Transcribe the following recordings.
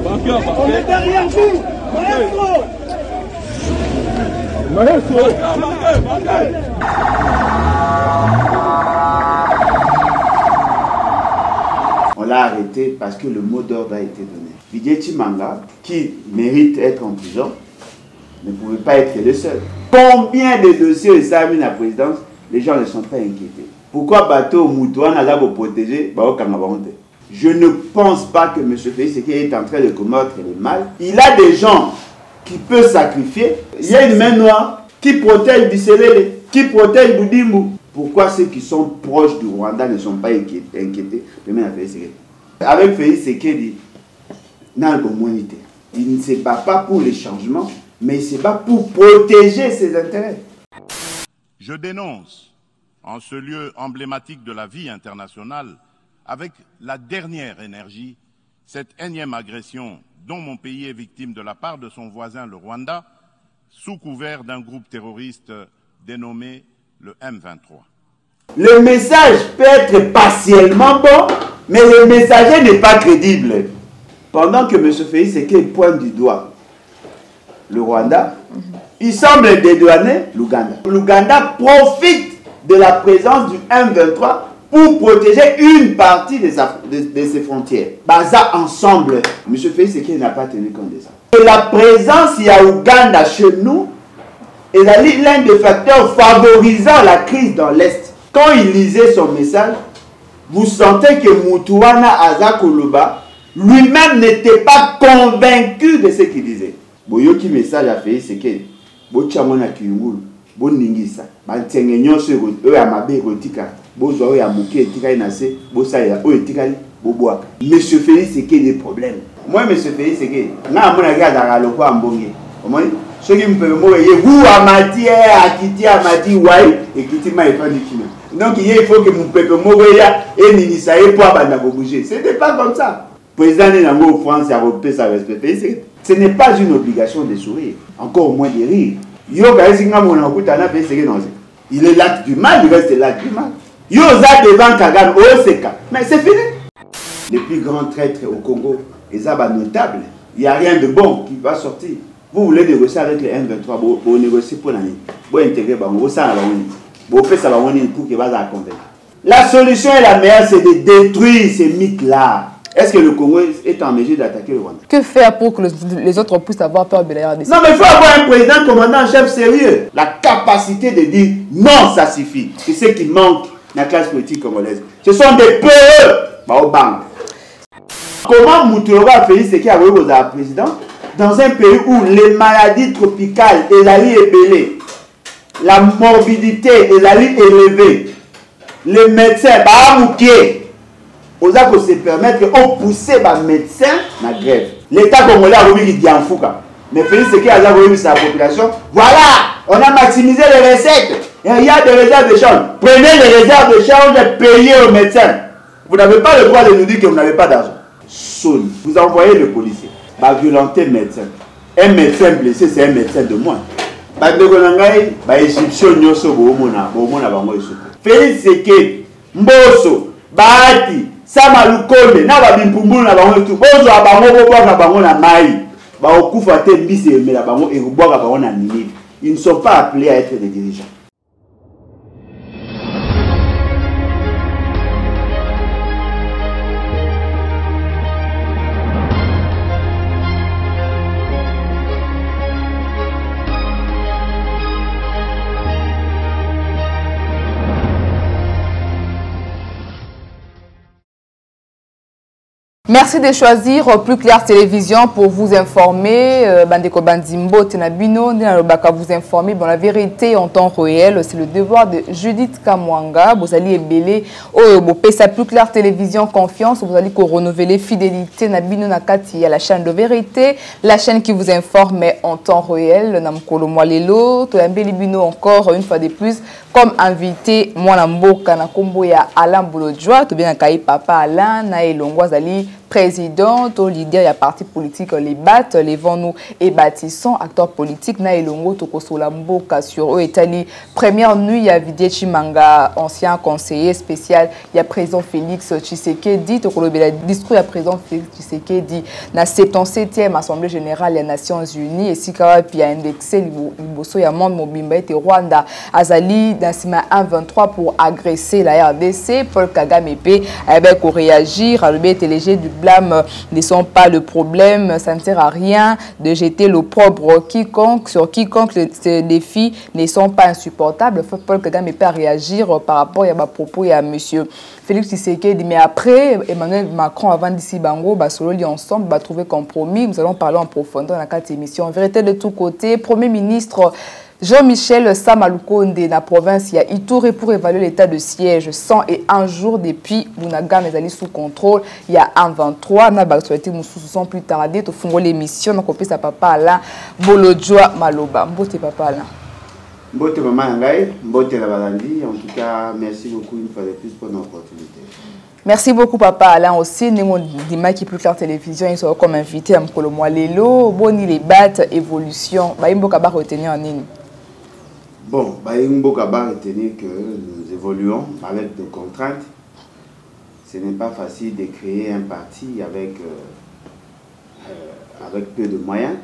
On est derrière vous. Maestro. On l'a arrêté parce que le mot d'ordre a été donné. Didier Tshimanga, qui mérite d'être en prison, ne pouvait pas être le seul. Combien de dossiers examinent la présidence, les gens ne sont pas inquiétés. Pourquoi Bateau Moutouane a pour protéger Je ne pense pas que M. Félix est en train de commettre le mal. Il a des gens qui peuvent sacrifier. Il y a une main noire qui protège Bisselele, qui protège Boudimou. Pourquoi ceux qui sont proches du Rwanda ne sont pas inquiétés? Avec Félix Sekedi, il ne se bat pas pour les changements, mais il se bat pour protéger ses intérêts. Je dénonce, en ce lieu emblématique de la vie internationale, avec la dernière énergie, cette énième agression dont mon pays est victime de la part de son voisin le Rwanda, sous couvert d'un groupe terroriste dénommé le M23. Le message peut être partiellement bon, mais le messager n'est pas crédible. Pendant que M. Félix Sekedi pointe du doigt le Rwanda, il semble dédouaner l'Ouganda. L'Ouganda profite de la présence du M23 pour protéger une partie de ses frontières. Ça ensemble, M. Félix Sekedi n'a pas tenu compte de ça. Et la présence il y a Ouganda chez nous est l'un des facteurs favorisant la crise dans l'Est. Quand il lisait son message, vous sentez que Moutouana Azakoloba lui-même n'était pas convaincu de ce qu'il disait. Boyoki message a fait, c'est que Bochamona Kiyungulu, Boningisa, Bantengenyo se Amabe Rotika, Bozo ya Mouké, Tika Inase, Bosaya, Oetikali, Boboaka. Monsieur Félix Sekedi des problèmes. Moi, Monsieur Félix Sekedi, n'a mon agade à la loi en bongue. Ceux qui me peuvent mourir, vous, Amati, Akiti, Amati, Wai, et Kiti Maïfan du Kino. Donc, il faut que mon peuple mourir et Ninisaye pour abandonner bouger. Ce n'est pas comme ça. Président de la France a repris sa respect. Ce n'est pas une obligation de sourire, encore moins de rire. Il est l'acte du mal, il reste l'acte du mal. Yoza devant Kagame, Oseka. Mais c'est fini. Les plus grands traîtres au Congo, les abats notables, il n'y a rien de bon qui va sortir. Vous voulez négocier avec les M23, vous négociez pour l'année. Vous intégrer, vous faites ça pour que vous convaincre. La solution est la meilleure, c'est de détruire ces mythes-là. Est-ce que le Congo est en mesure d'attaquer le Rwanda? Que faire pour que les autres puissent avoir peur de la décision? Non, mais il faut avoir un président commandant en chef sérieux. La capacité de dire non, ça suffit. C'est ce qui manque dans la classe politique congolaise. Ce sont des peureux. Comment Moutouloba Félix Sekedi a voulu être président dans un pays où les maladies tropicales et la vie est belée, la morbidité et la vie élevée, les médecins, on se permettre de pousser les médecins dans la grève. L'État congolais a voulu dire en fouca. Mais Félix Sekedi a voulu sa population. Voilà, on a maximisé les recettes. Il y a des réserves de change. Prenez les réserves de change et payez aux médecins. Vous n'avez pas le droit de nous dire que vous n'avez pas d'argent. Vous envoyez le policier. Violenter le médecin. Un médecin blessé, c'est un médecin de moins. Félix Sekedi, Mboso, Bahati, Samalukonde, na babimpumbulu na bango tout. Bozo abango boka bango na mai. Ba okufa te mbisi emela bango et boka bango na nini. Ils ne sont pas appelés à être des dirigeants. Merci de choisir Plus Clair Télévision pour vous informer. Bandeko Bandimbo Tenabino, vous informer. Bon, la vérité en temps réel, c'est le devoir de Judith Kamwanga. Vous allez ébélé au PSA Plus Clair Télévision Confiance. Vous allez renouveler fidélité Nabino Nakati à la chaîne de vérité, la chaîne qui vous informe en temps réel. Namkolo Mwalelo, Toyambeli Bino encore une fois de plus comme invité. Moi Namboka Nakombo ya Alain Boulodjoa, to bien Kai Papa Alain, Nae Longwazali. président, au leader, il y a parti politique, les BAT, les vents et bâtissants, acteurs politiques, na elongo, tokosola mboka sur eux, Italie. Première nuit, il y a Vidie Chimanga, ancien conseiller spécial, il y a président Félix Tshisekedi, tokolobela discours, il y a président Félix Tshisekedi, na 77e Assemblée générale des Nations Unies, et si kawa, puis il y a indexé, il y a monde mobimba et Rwanda, Azali, dans 1-23 pour agresser la RDC, Paul Kagame P, pour réagir, le BTLG du blâme ne sont pas le problème, ça ne sert à rien de jeter l'opprobre sur quiconque, ces défis ne sont pas insupportables. Paul Kagame peut réagir par rapport à ma propos et à monsieur Félix Tshisekedi. Mais après, Emmanuel Macron, avant d'ici Bango, solo ensemble, va trouver compromis. Nous allons parler en profondeur dans la 4 émissions. En vérité, de tous côtés, Premier ministre Jean-Michel Samalukonde, dans la province, il y a Ituri pour évaluer l'état de siège 101 jours depuis Bounaga, mais allés sous contrôle. Il y a 1-23. N'a pas souhaité nous sont plus tardés. Tout fond l'émission. Donc, on peut sa papa là. Bolodjoa Maloba. Mbote papa là. Mbote maman Ngai. Mbote la Balandi. En tout cas, merci beaucoup une fois de plus pour l'opportunité. Merci beaucoup, Papa Alain aussi. Nous avons qui plus clair télévision. Ils sont comme invités à Mkolo Moalelo. Boni les battes, évolution. Baïmbo Kaba retenir en ligne. Bon, Baïmbo Kaba retenir que nous évoluons avec des contraintes. Ce n'est pas facile de créer un parti avec peu de moyens.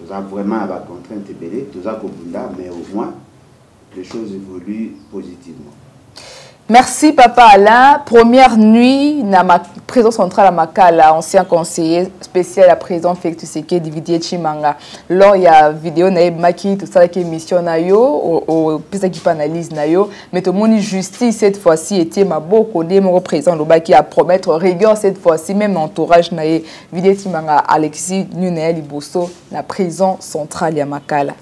Nous avons vraiment des contraintes belées. Nous avons mais au moins, les choses évoluent positivement. Merci Papa Alain. Première nuit, na ma présence centrale à Makala, ancien conseiller spécial à président Félix Tshisekedi Vidie Chimanga. Lors il y a vidéo na maki tout ça qui émission na yo au pisa qui analyse na yo, mais tout le monde justice cette fois-ci était ma beaucoup de mon représentant le qui a promettre rigueur cette fois-ci même entourage na Vidie Chimanga Alexis Nunel Liboso la présence centrale à Makala.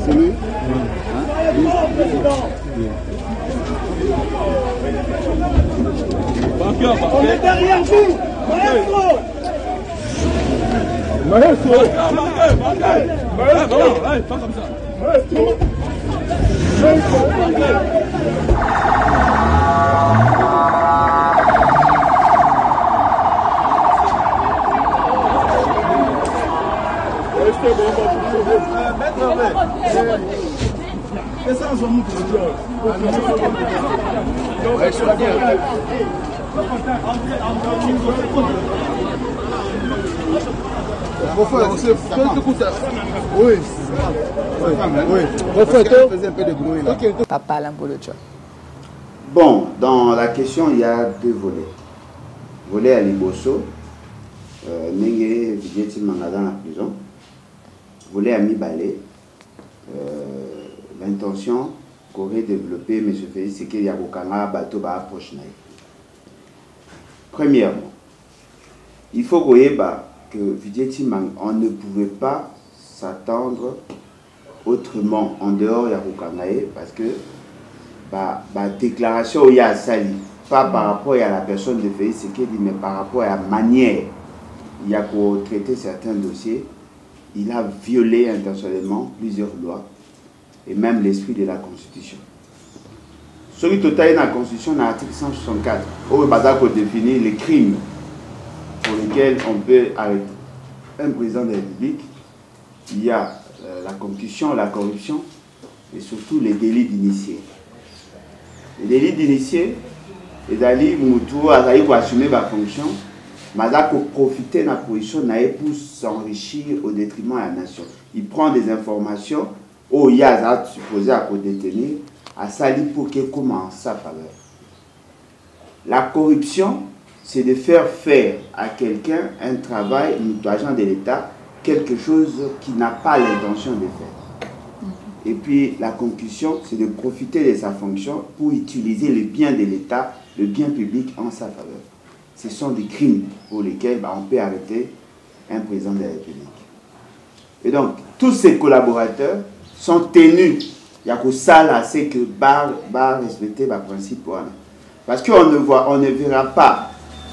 C'est lui. On est derrière vous, maestro. Maestro. Maestro. Pas comme ça. Maestro. Papa Lambolodjo. Bon, dans la question, il y a deux volets. Volet à Liboso, Nenge Vidie Manga dans la prison. Volet à Mibale, l'intention qu'aurait développé M. Félix, c'est qu'il y a un bateau à approcher. Premièrement, il faut que Vidie Manga, on ne pouvait pas s'attendre autrement en dehors de Yaroukangaye parce que la déclaration il y a sali, pas par rapport à la personne de Félix, mais par rapport à la manière il y a pour traiter certains dossiers. Il a violé intentionnellement plusieurs lois et même l'esprit de la Constitution. Sur le total de la Constitution, dans l'article 164, où il définit les crimes pour lesquels on peut arrêter un président de la République. Il y a la concussion, la corruption et surtout les délits d'initiés. Les délits d'initiés, les alliés Moutou a assumé ma fonction. Mazak profiter de la position pour s'enrichir au détriment de la nation. Il prend des informations au Yaza supposé à détenir à Sali pour qu'il commence sa faveur. La corruption, c'est de faire à quelqu'un un travail, un agent de l'État, quelque chose qui n'a pas l'intention de faire. Et puis la concussion, c'est de profiter de sa fonction pour utiliser le bien de l'État, le bien public en sa faveur. Ce sont des crimes pour lesquels on peut arrêter un président de la République. Et donc, tous ces collaborateurs sont tenus. Il y a que ça là, c'est que respecter le principe. Parce qu'on ne verra pas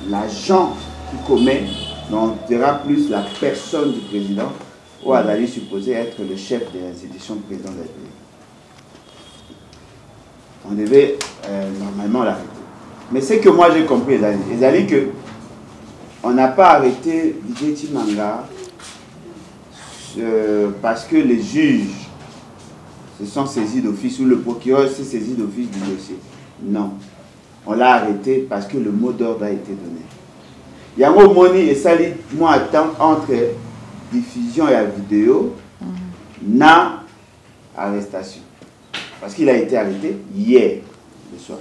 l'agent qui commet, mais on verra plus la personne du président ou à l'aller supposé être le chef de l'institution président de la République. On devait normalement l'arrêter. Mais ce que moi j'ai compris, c'est que on n'a pas arrêté Didier Chimanga parce que les juges se sont saisis d'office ou le procureur s'est saisi d'office du dossier. Non. On l'a arrêté parce que le mot d'ordre a été donné. Il y a un moment et ça dit moi attends entre diffusion et la vidéo na arrestation. Parce qu'il a été arrêté hier le soir.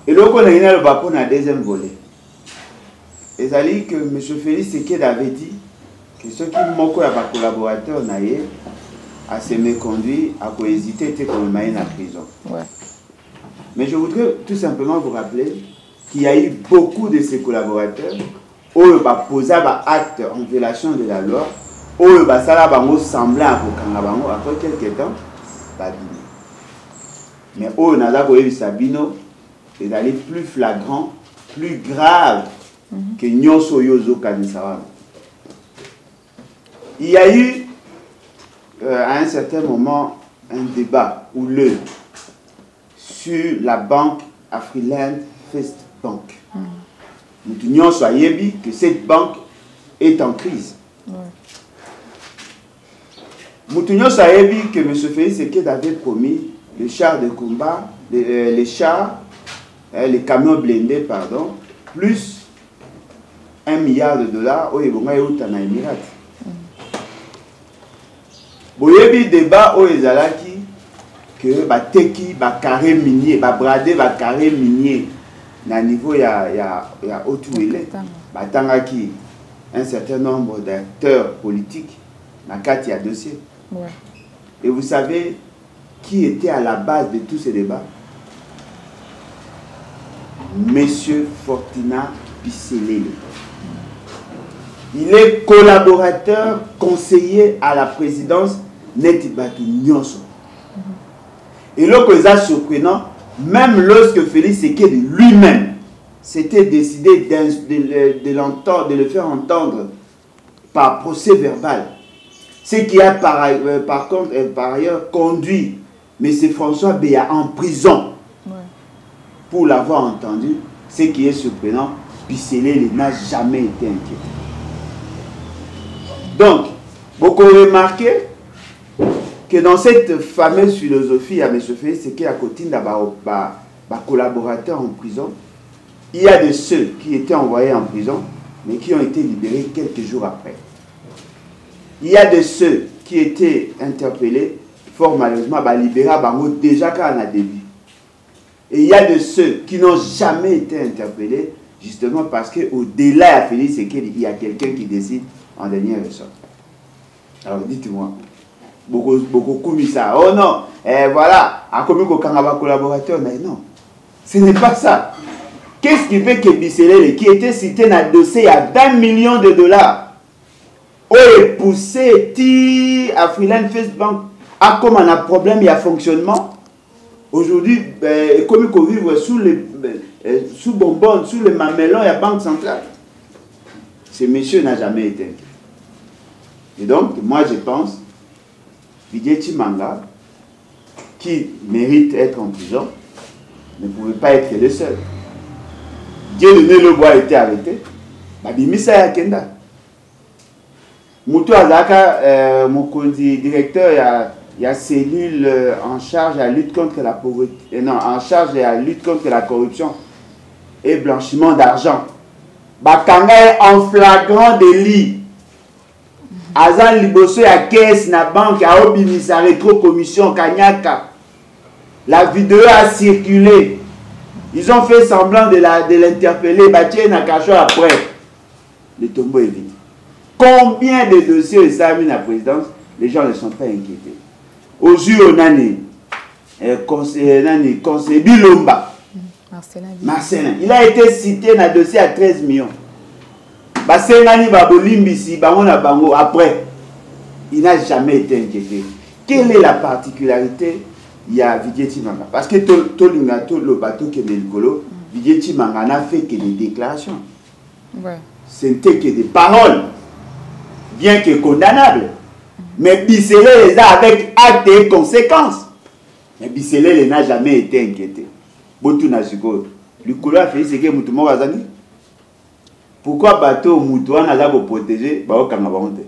Et donc on a eu le bapon à deuxième volet. Et ça dit que M. Félix Seked avait dit que ceux qui manquent à un collaborateur naïe à se méconduire, à hésiter, était comme en prison. Ouais. Mais je voudrais tout simplement vous rappeler qu'il y a eu beaucoup de ces collaborateurs où ils ont posé un acte en violation de la loi, où ils ont semblé à après quelques temps, mais où on a vu Sabino, ils allaient plus flagrant, plus grave que Nyoso Yozo Kanisawa. Il y a eu à un certain moment un débat houleux sur la banque Afriland First Bank. Nous avons dit que cette banque est en crise. Nous avons dit que M. Félix Seked avait promis les chars de combat, les camions blindés, pardon, plus $1 milliard au Émirat. Boyebi débat au ezalaki que bateki ba carré minier ba brader ba carré minier na niveau ya Otuele batangaki un certain nombre d'acteurs politiques na kati ya dossier. Ouais. Et vous savez qui était à la base de tous ces débats? Monsieur Fortina Pisselele. Il est collaborateur, conseiller à la présidence Neti Batu Nyonso. Et là, c'est surprenant, même lorsque Félix Seked lui-même s'était décidé de le faire entendre par procès verbal, ce qui a par ailleurs conduit M. François Béa en prison pour l'avoir entendu, ce qui est surprenant, Pisselele n'a jamais été inquiété. Donc, beaucoup remarqué que dans cette fameuse philosophie, il y a M. Félix Seked à côté d'un collaborateur en prison. Il y a de ceux qui étaient envoyés en prison, mais qui ont été libérés quelques jours après. Il y a de ceux qui étaient interpellés, fort malheureusement, libérés déjà quand on a début. Et il y a de ceux qui n'ont jamais été interpellés, justement parce qu'au-delà de Félix Seked, il y a quelqu'un qui décide en dernier ressort. Alors dites-moi, beaucoup comme ça. Oh non, voilà, à combien de collaborateurs? Non, ce n'est pas ça. Qu'est-ce qui fait que Pisselele, qui était cité dans le dossier, il y a $20 millions, est poussé à Freeland First Bank, a comme un problème, il y a fonctionnement. Aujourd'hui, comme il vivre sous bonbonne, sous le mamelon, il y a Banque Centrale. Ce monsieur n'a jamais été. Et donc, moi je pense, Didier Chimanga, qui mérite d'être en prison, ne pouvait pas être le seul. Dieu Denis Lebois a été arrêté. Babimisa Yakenda. Moutou Azaka, mon directeur, il y a cellule en charge de la lutte contre la pauvreté, non, en charge de la lutte contre la corruption et blanchiment d'argent. Bakanga est en flagrant délit. Azan Liboso ya caisse na banque a obimisa rétro-commission Kanyaka. La vidéo a circulé. Ils ont fait semblant de l'interpeller. Batié na cacho après. Le tombeau est vide. Combien de dossiers ça a mis la présidence? Les gens ne sont pas inquiétés. Aujourd'hui, on a conseiller Bilomba. Marcelin. Il a été cité dans le dossier à 13 millions. Après, il n'a jamais été inquiété. Quelle est la particularité? Il y a Didier Chimanga. Parce que tout le bateau qui est le Didier Chimanga n'a fait que des déclarations. Ouais. Ce n'était que des paroles, bien que condamnables. Mais Pisselele les a avec actes et conséquences. Mais Pisselele n'a jamais été inquiété. Botu na siko. Le couloir fait ce que Moutouma Wazani. pourquoi bateau Moutouan a protégé Kangabonte?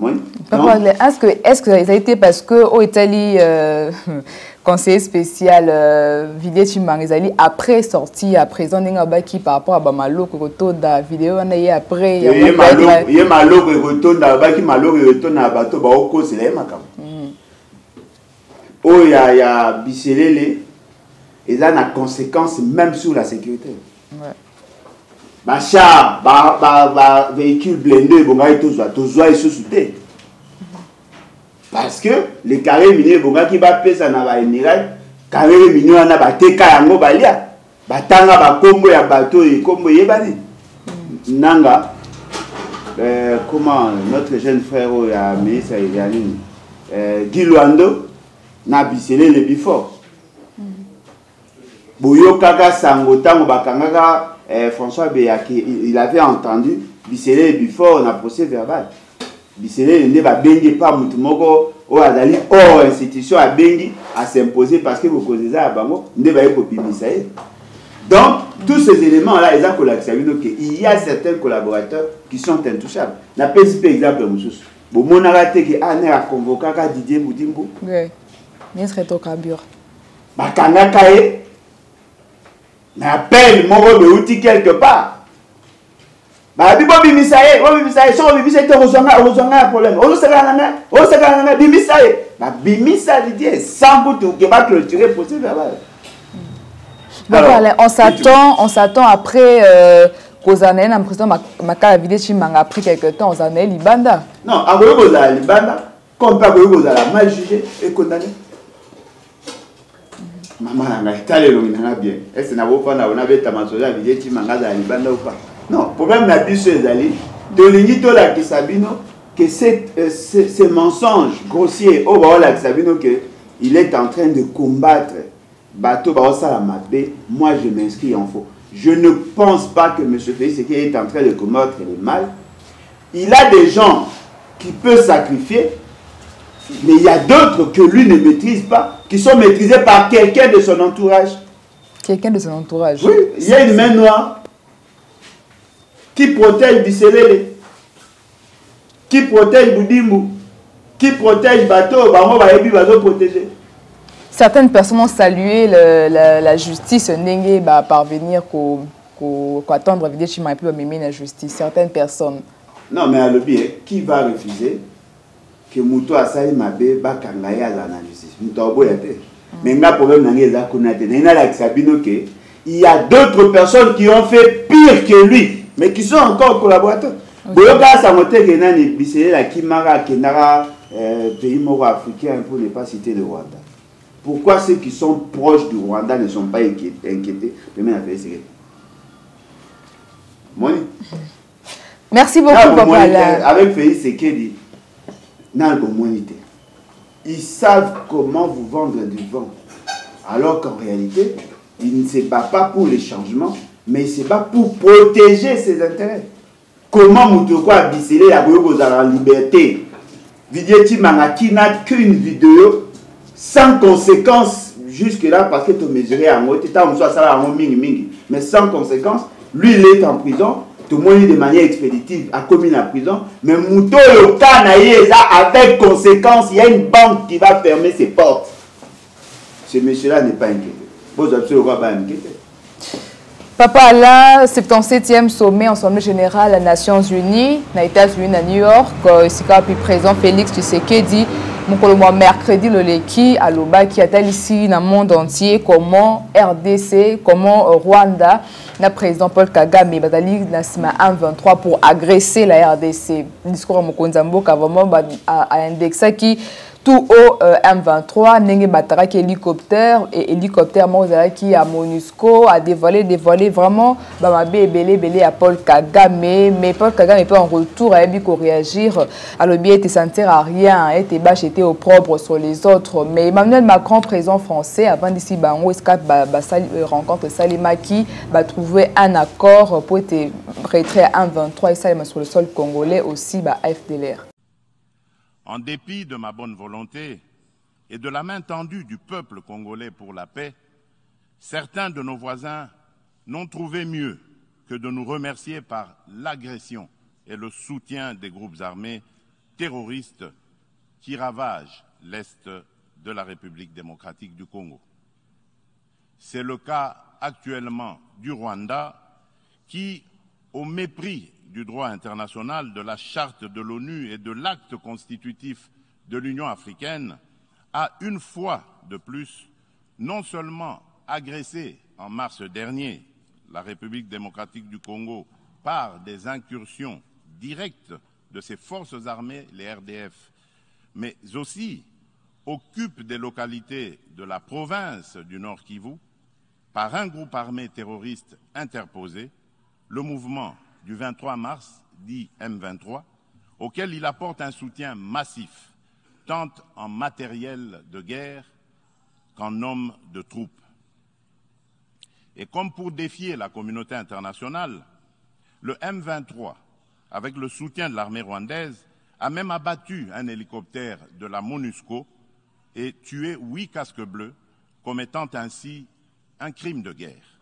Est-ce que ça a été parce que au Italie conseiller spécial Vidé Chimang Ezali après sorti à présent qui par rapport à Bamalo Koto da vidéo on a après il y a malo Koto da baki malo Koto na bateau ba oko c'est la makam. Oh il y a Biselele et ça a conséquence même sur la sécurité. Ouais. Ba char ba véhicule blindé bonga tozoa sous-souté. Parce que les carrés miniers bonga qui va payer ça na ba émirat carré minier na ba teka yango balia batanga ba kombo ya bateau et kombo yebani nanga comment notre jeune frère ya ministre Eliani Guy Luando na Biselé le before boyo kaka sango tango bakangaka François Beyaki il avait entendu Biselé before na procès verbal Biselé ne va bengi pas mutumoko o azali hors institution a bengi à s'imposer parce que vous causez ça à bango ne va pas bimisaye. Donc tous ces éléments là ils ont collaboré il y a certains collaborateurs qui sont intouchables. Na pesi par exemple mususu bo monaka te que ane a convoqué Didier Boudimbo. Oui. Ministre to kabur. Bakanga kae na appel moko de outil quelque part. Bah bibo bimisaye, so bimisaye to rozonga problème. O sekana bimisaye. Bah bimisa Didier sans boutou que va clôturer procès verbal. Alors, on s'attend après Kozanel, un président Makala Vidé Chimanga après quelques temps, Kozanel Libanda. Non, après Kozanel Libanda, comme pas Kozanel mal jugé et condamné. Maman n'a pas été bien. Est-ce que n'a pas été Tamasola Vidé Chimanga Libanda ou pas? Non, le problème n'a plus ces alliés. De l'unité là qui Sabino, que ces mensonges grossiers, au bas là qui Sabino, qu'il est en train de combattre. Bateau moi je m'inscris en faux. Je ne pense pas que M. Félix est en train de combattre le mal. Il a des gens qui peuvent sacrifier, mais il y a d'autres que lui ne maîtrise pas, qui sont maîtrisés par quelqu'un de son entourage. Quelqu'un de son entourage? Oui, il y a une main noire qui protège Biselele, qui protège Boudimou, qui protège Bateau, Bateau va protéger. Certaines personnes ont salué la justice, Ndenge va parvenir qu'à attendre Vidé Chimanga et puis mener la justice. Certaines personnes. Non, mais à l'objet, qui va refuser que Mouto Asali Mabe va kangaye à la justice? Mouto Aboyate. Mais il y a un problème dans les Akonate. Il y a d'autres personnes qui ont fait pire que lui, mais qui sont encore collaborateurs. Boyoka Samote Kenani Bisele la Kimara Kenara pays moro africain pour ne pas citer le Rwanda. Pourquoi ceux qui sont proches du Rwanda ne sont pas inquiétés? Merci beaucoup, Papa. Avec Félix Sekedi, ils savent comment vous vendre du vent. Alors qu'en réalité, ils ne se battent pas pour les changements, mais ils se battent pour protéger ses intérêts. Comment Moutoko a Biselé la en liberté? Vidé Chimanga qui n'a qu'une vidéo sans conséquence jusque-là, parce que tu mesurais à moi, mais sans conséquence, lui il est en prison, tout le monde de manière expéditive a commis la prison, mais Mouto avec conséquence, il y a une banque qui va fermer ses portes. Ce monsieur-là n'est pas inquiété. Vous observez pas inquiété. Papa, là, 77e sommet Assemblée générale des Nations Unies, aux États-Unis, à New York, ici, puis présent Félix Tshisekedi, mon mercredi, le Leki, à l'Oba, qui a ici dans le monde entier, comment RDC, comment Rwanda, le président Paul Kagame, Badali, Nassima 1-23 pour agresser la RDC. Le discours de Mokonzambo, qui a vraiment indexé qui. Tout au M23, Nenge Batara qui est hélicoptère et hélicoptère Mozara qui a MONUSCO a dévoilé vraiment Bamabé belé à Paul Kagame, mais Paul Kagame peut en retour à réagir à l'objet de sentir à rien, était bâche était au propre sur les autres. Mais Emmanuel Macron, président français, avant d'ici Bango rencontre Salima qui va trouver un accord pour être retrait à 1-23 et Salima sur le sol congolais aussi FDLR. En dépit de ma bonne volonté et de la main tendue du peuple congolais pour la paix, certains de nos voisins n'ont trouvé mieux que de nous remercier par l'agression et le soutien des groupes armés terroristes qui ravagent l'Est de la République démocratique du Congo. C'est le cas actuellement du Rwanda qui, au mépris du droit international, de la charte de l'ONU et de l'acte constitutif de l'Union africaine, a une fois de plus non seulement agressé en mars dernier la République démocratique du Congo par des incursions directes de ses forces armées, les RDF, mais aussi occupe des localités de la province du Nord Kivu par un groupe armé terroriste interposé, le mouvement du 23 mars, dit M23, auquel il apporte un soutien massif, tant en matériel de guerre qu'en hommes de troupes. Et comme pour défier la communauté internationale, le M23, avec le soutien de l'armée rwandaise, a même abattu un hélicoptère de la MONUSCO et tué 8 casques bleus, commettant ainsi un crime de guerre.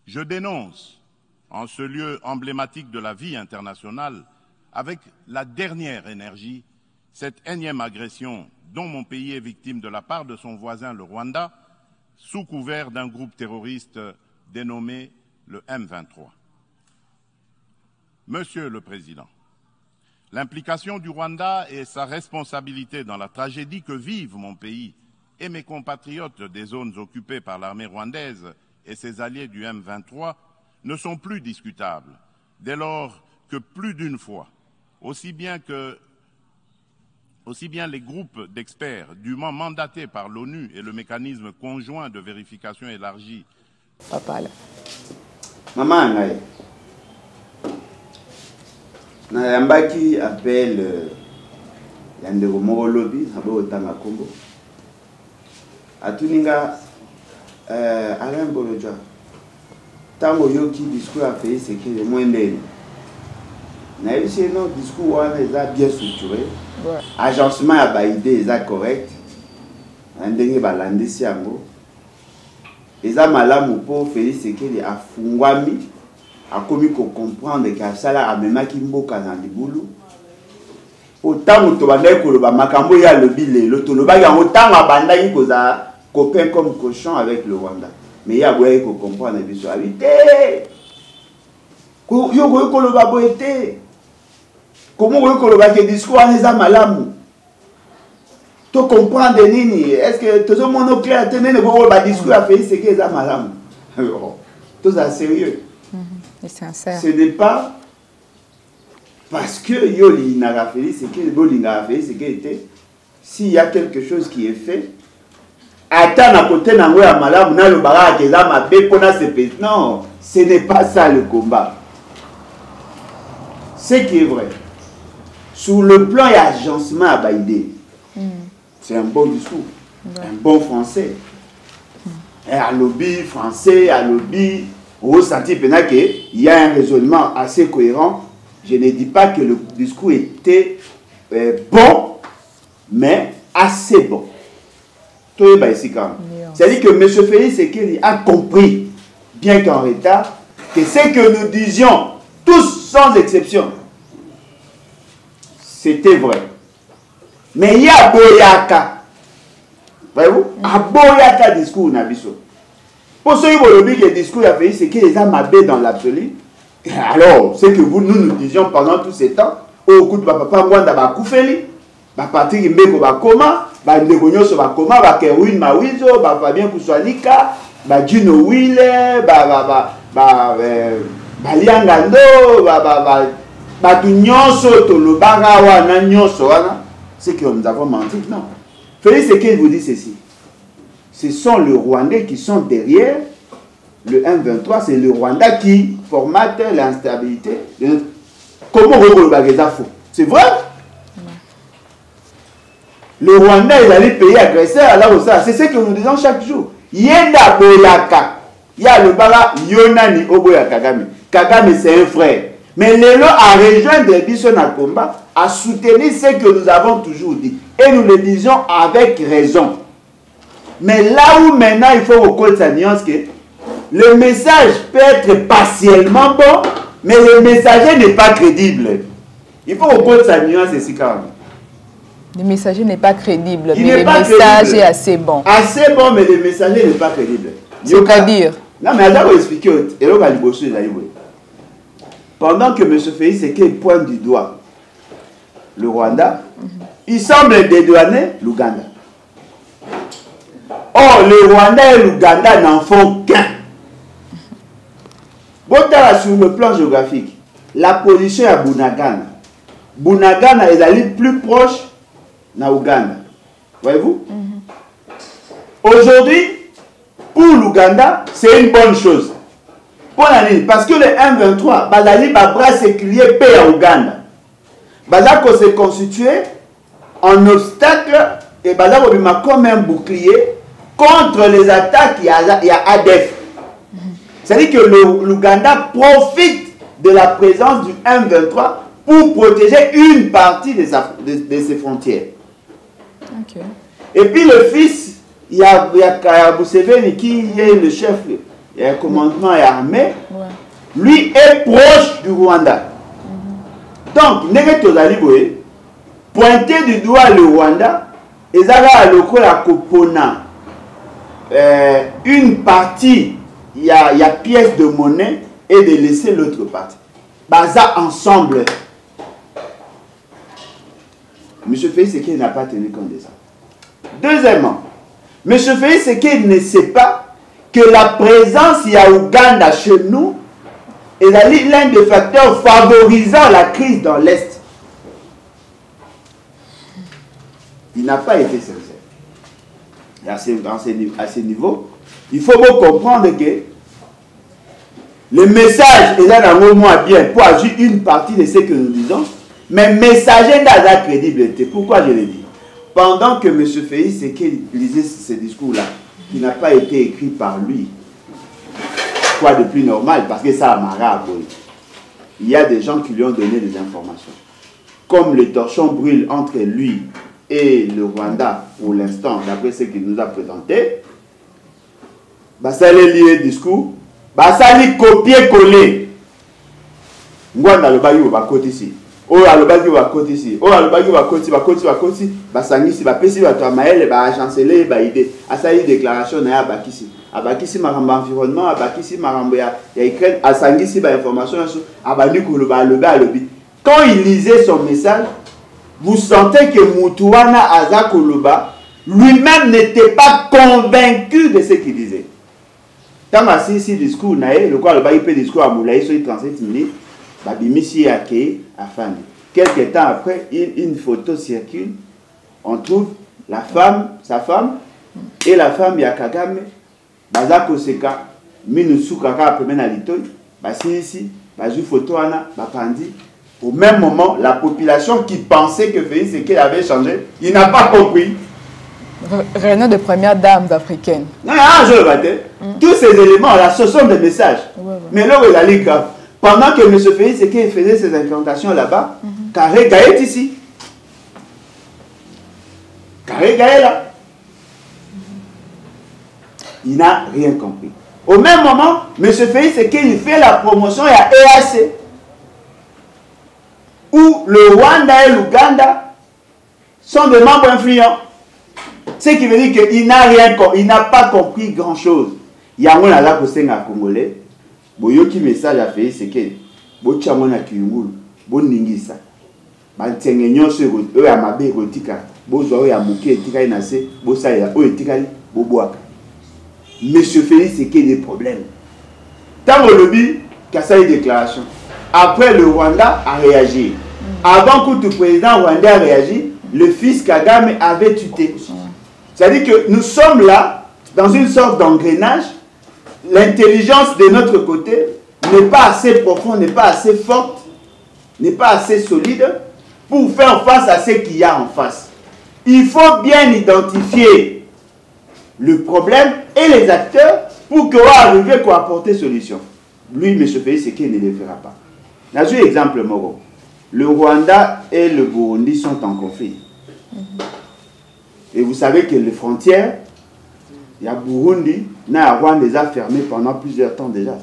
Je dénonce, en ce lieu emblématique de la vie internationale, avec la dernière énergie, cette énième agression dont mon pays est victime de la part de son voisin le Rwanda, sous couvert d'un groupe terroriste dénommé le M23. Monsieur le Président, l'implication du Rwanda et sa responsabilité dans la tragédie que vivent mon pays et mes compatriotes des zones occupées par l'armée rwandaise et ses alliés du M23 ne sont plus discutables, dès lors que plus d'une fois, aussi bien les groupes d'experts dûment mandatés par l'ONU et le mécanisme conjoint de vérification élargi. Papa là. Maman Ngaye. Nayambaki appelle Yandego Moro Lobby, Abo Otanga Congo. Atuninga Alain Bolodja. Tango yoki discours a fait c'est que le moins d'elle. Naïsi non discours wana est bien structuré. Agencement à baïdé est correct. Ndenge balandisi yango. Eza malamu po Félix Sekeli afungwami akomi ko comprendre que sala amemaki mboka na libulu. Otango to bandai koloba makambo ya lobi lelo to loba yango tango abandaki koza copain comme cochon avec le Rwanda. Mais il y a besoin de comprendre les visualités. Yo koloba boete. Comment vous koloba que discours en eza malamu? Tu comprends de nini? Est-ce que tout le monde clair tenez le bon discours a fait ce que eza malamu? Tout ça sérieux. Sincère. Ce n'est pas parce que Yoli n'a fait ce que Boli n'a fait ce qui était. S'il y a quelque chose qui est fait, attends à côté d'un à malamu na le barak et là ma bépona c'est fait. Non, ce n'est pas ça le combat. Ce qui est vrai. Sur le plan et agencement à Baïdé, c'est un bon discours, un bon français. Et à lobby français, à lobby, au senti qu'il y a un raisonnement assez cohérent. Je ne dis pas que le discours était bon, mais assez bon. C'est-à-dire que M. Félix Sekeli a compris, bien qu'en retard, que ce que nous disions, tous sans exception, c'était vrai. Mais il y a Boyaka. Voyez-vous? À Boyaka discours Nabiso. Pour ceux qui ont dit que le discours a fait, c'est qu'il les a mabés dans l'absolu. Alors, c'est que nous disions pendant tout ce temps, au coup de papa Mwanda Bakoufeli, Patrick Mbeko Bakoma, Ndeko so Bakoma, Kerwin Mawizo, Fabien Kouswanika, Juno Wille, Liangando, c'est que nous avons menti. Non. Félix Sekeli vous dit ceci. Ce sont les Rwandais qui sont derrière le M23. C'est le Rwanda qui formate l'instabilité. Comment regarder ça faux? C'est vrai? Le Rwanda, il allait payer agresseur. Alors ça, c'est ce que nous disons chaque jour. Yenda Boyaka. Il y a le bara Yonani Oboya Kagame. Kagame, c'est un frère. Mais Lélo a rejoint des bisons à combat, a soutenu ce que nous avons toujours dit. Et nous le disons avec raison. Mais là où maintenant il faut reconnaître sa nuance que le message peut être partiellement bon, mais le messager n'est pas crédible. Il faut reconnaître sa nuance ici quand même. Le messager n'est pas crédible, Il mais n'est le pas message crédible. est assez bon. Assez bon, mais le messager n'est pas crédible. C'est-à-dire? Non, mais je vais expliquer. Pendant que M. Félix Tshisekedi pointe du doigt le Rwanda, il semble dédouaner l'Ouganda. Or, le Rwanda et l'Ouganda n'en font qu'un. Sur le plan géographique, la position à Bunagana. Bunagana est allé plus proche na Ouganda. Voyez-vous? Aujourd'hui, pour l'Ouganda, c'est une bonne chose. Parce que le M23, Badali va bras séculier paix à Ouganda. Badako s'est constitué en obstacle et Badako bima comme un bouclier contre les attaques il y a ADF. C'est-à-dire que l'Ouganda profite de la présence du M23 pour protéger une partie de ses frontières. Okay. Et puis le fils, il y a Museveni qui est le chef du commandement armé, lui est proche du Rwanda. Donc, pointer du doigt le Rwanda, et ça va à Kopona, une partie, il y a pièce de monnaie, et de laisser l'autre partie. Ça ensemble. M. Félix Tshisekedi n'a pas tenu compte de ça. Deuxièmement, M. Félix Tshisekedi ne sait pas que la présence à Ouganda chez nous est l'un des facteurs favorisant la crise dans l'Est. Il n'a pas été sincère. Et à ce niveau, il faut comprendre que le message est là dans le moins bien pour agir une partie de ce que nous disons, mais le messager n'a pas de crédibilité. Pourquoi je le dis? Pendant que M. Félix Tshisekedi lisait ce discours-là, qui n'a pas été écrit par lui, quoi de plus normal, parce que ça a marre à brûler. Il y a des gens qui lui ont donné des informations. Comme le torchon brûle entre lui et le Rwanda, pour l'instant, d'après ce qu'il nous a présenté, ça allait lire le discours, ça allait copier-coller. Ngwanda le bayo va côté ici. Oh, le bayo va côté ici. Oh, le bayo va côté ici. Sangisi va pesi va toi maël va chanceler va idée. À ça une déclaration na abakisi. Abakisi maramba environnement, abakisi maramba ya Ukraine, à sangisi ba information abani kuluba le lobby. Quand il lisait son message, vous sentez que Mutuana Aza Kuluba lui-même n'était pas convaincu de ce qu'il disait. Tant que si discours naé, le quoi le bail peut discours à Moulaï sur 37 minutes, babimisi a créé à Fani. Quelques temps après, une photo circule, on trouve la femme, sa femme, et la femme ya Kagame, Bazako Seka, Minusu Kaka après na litoy, basi ici, bazu photo ana, bapandi. Au même moment, la population qui pensait que Félix Tshisekedi avait changé, il n'a pas compris. Réunion de premières dames africaines. Non, je le battais. Tous ces éléments-là, ce sont des messages. Mais là, il a les grave. Pendant que M. Félix Tshisekedi faisait ses implantations là-bas, Carré Gaë est ici. Carré Gaë est là. Il n'a rien compris. Au même moment, M. Félix Tshisekedi fait la promotion à EAC, où le Rwanda et l'Ouganda sont des membres influents. Ce qui veut dire qu'il n'a rien compris, il n'a pas compris grand-chose. Il y a un là pour les Congolais, boyoki message à faire, c'est que bochamona kiyungulu, boningisa, bantenge nyonso eux ya mabe rotika, bozwa ya muke etika inase, bosa ya o etikali boboaka. Monsieur Félix c'est qu'il y a des problèmes. Tant au lobby, qu'à une déclaration. Après le Rwanda a réagi. Avant que le président rwandais a réagi, le fils Kagame avait tuté. C'est-à-dire que nous sommes là, dans une sorte d'engrenage. L'intelligence de notre côté n'est pas assez profonde, n'est pas assez forte, n'est pas assez solide pour faire face à ce qu'il y a en face. Il faut bien identifier le problème et les acteurs pour qu'on arrive à apporter solution. Lui, M. Félix Tshisekedi ne le fera pas. Dans un exemple, Moro, le Rwanda et le Burundi sont en conflit. Et vous savez que les frontières, Il y a Burundi, na Rwanda les a fermés pendant plusieurs temps déjà.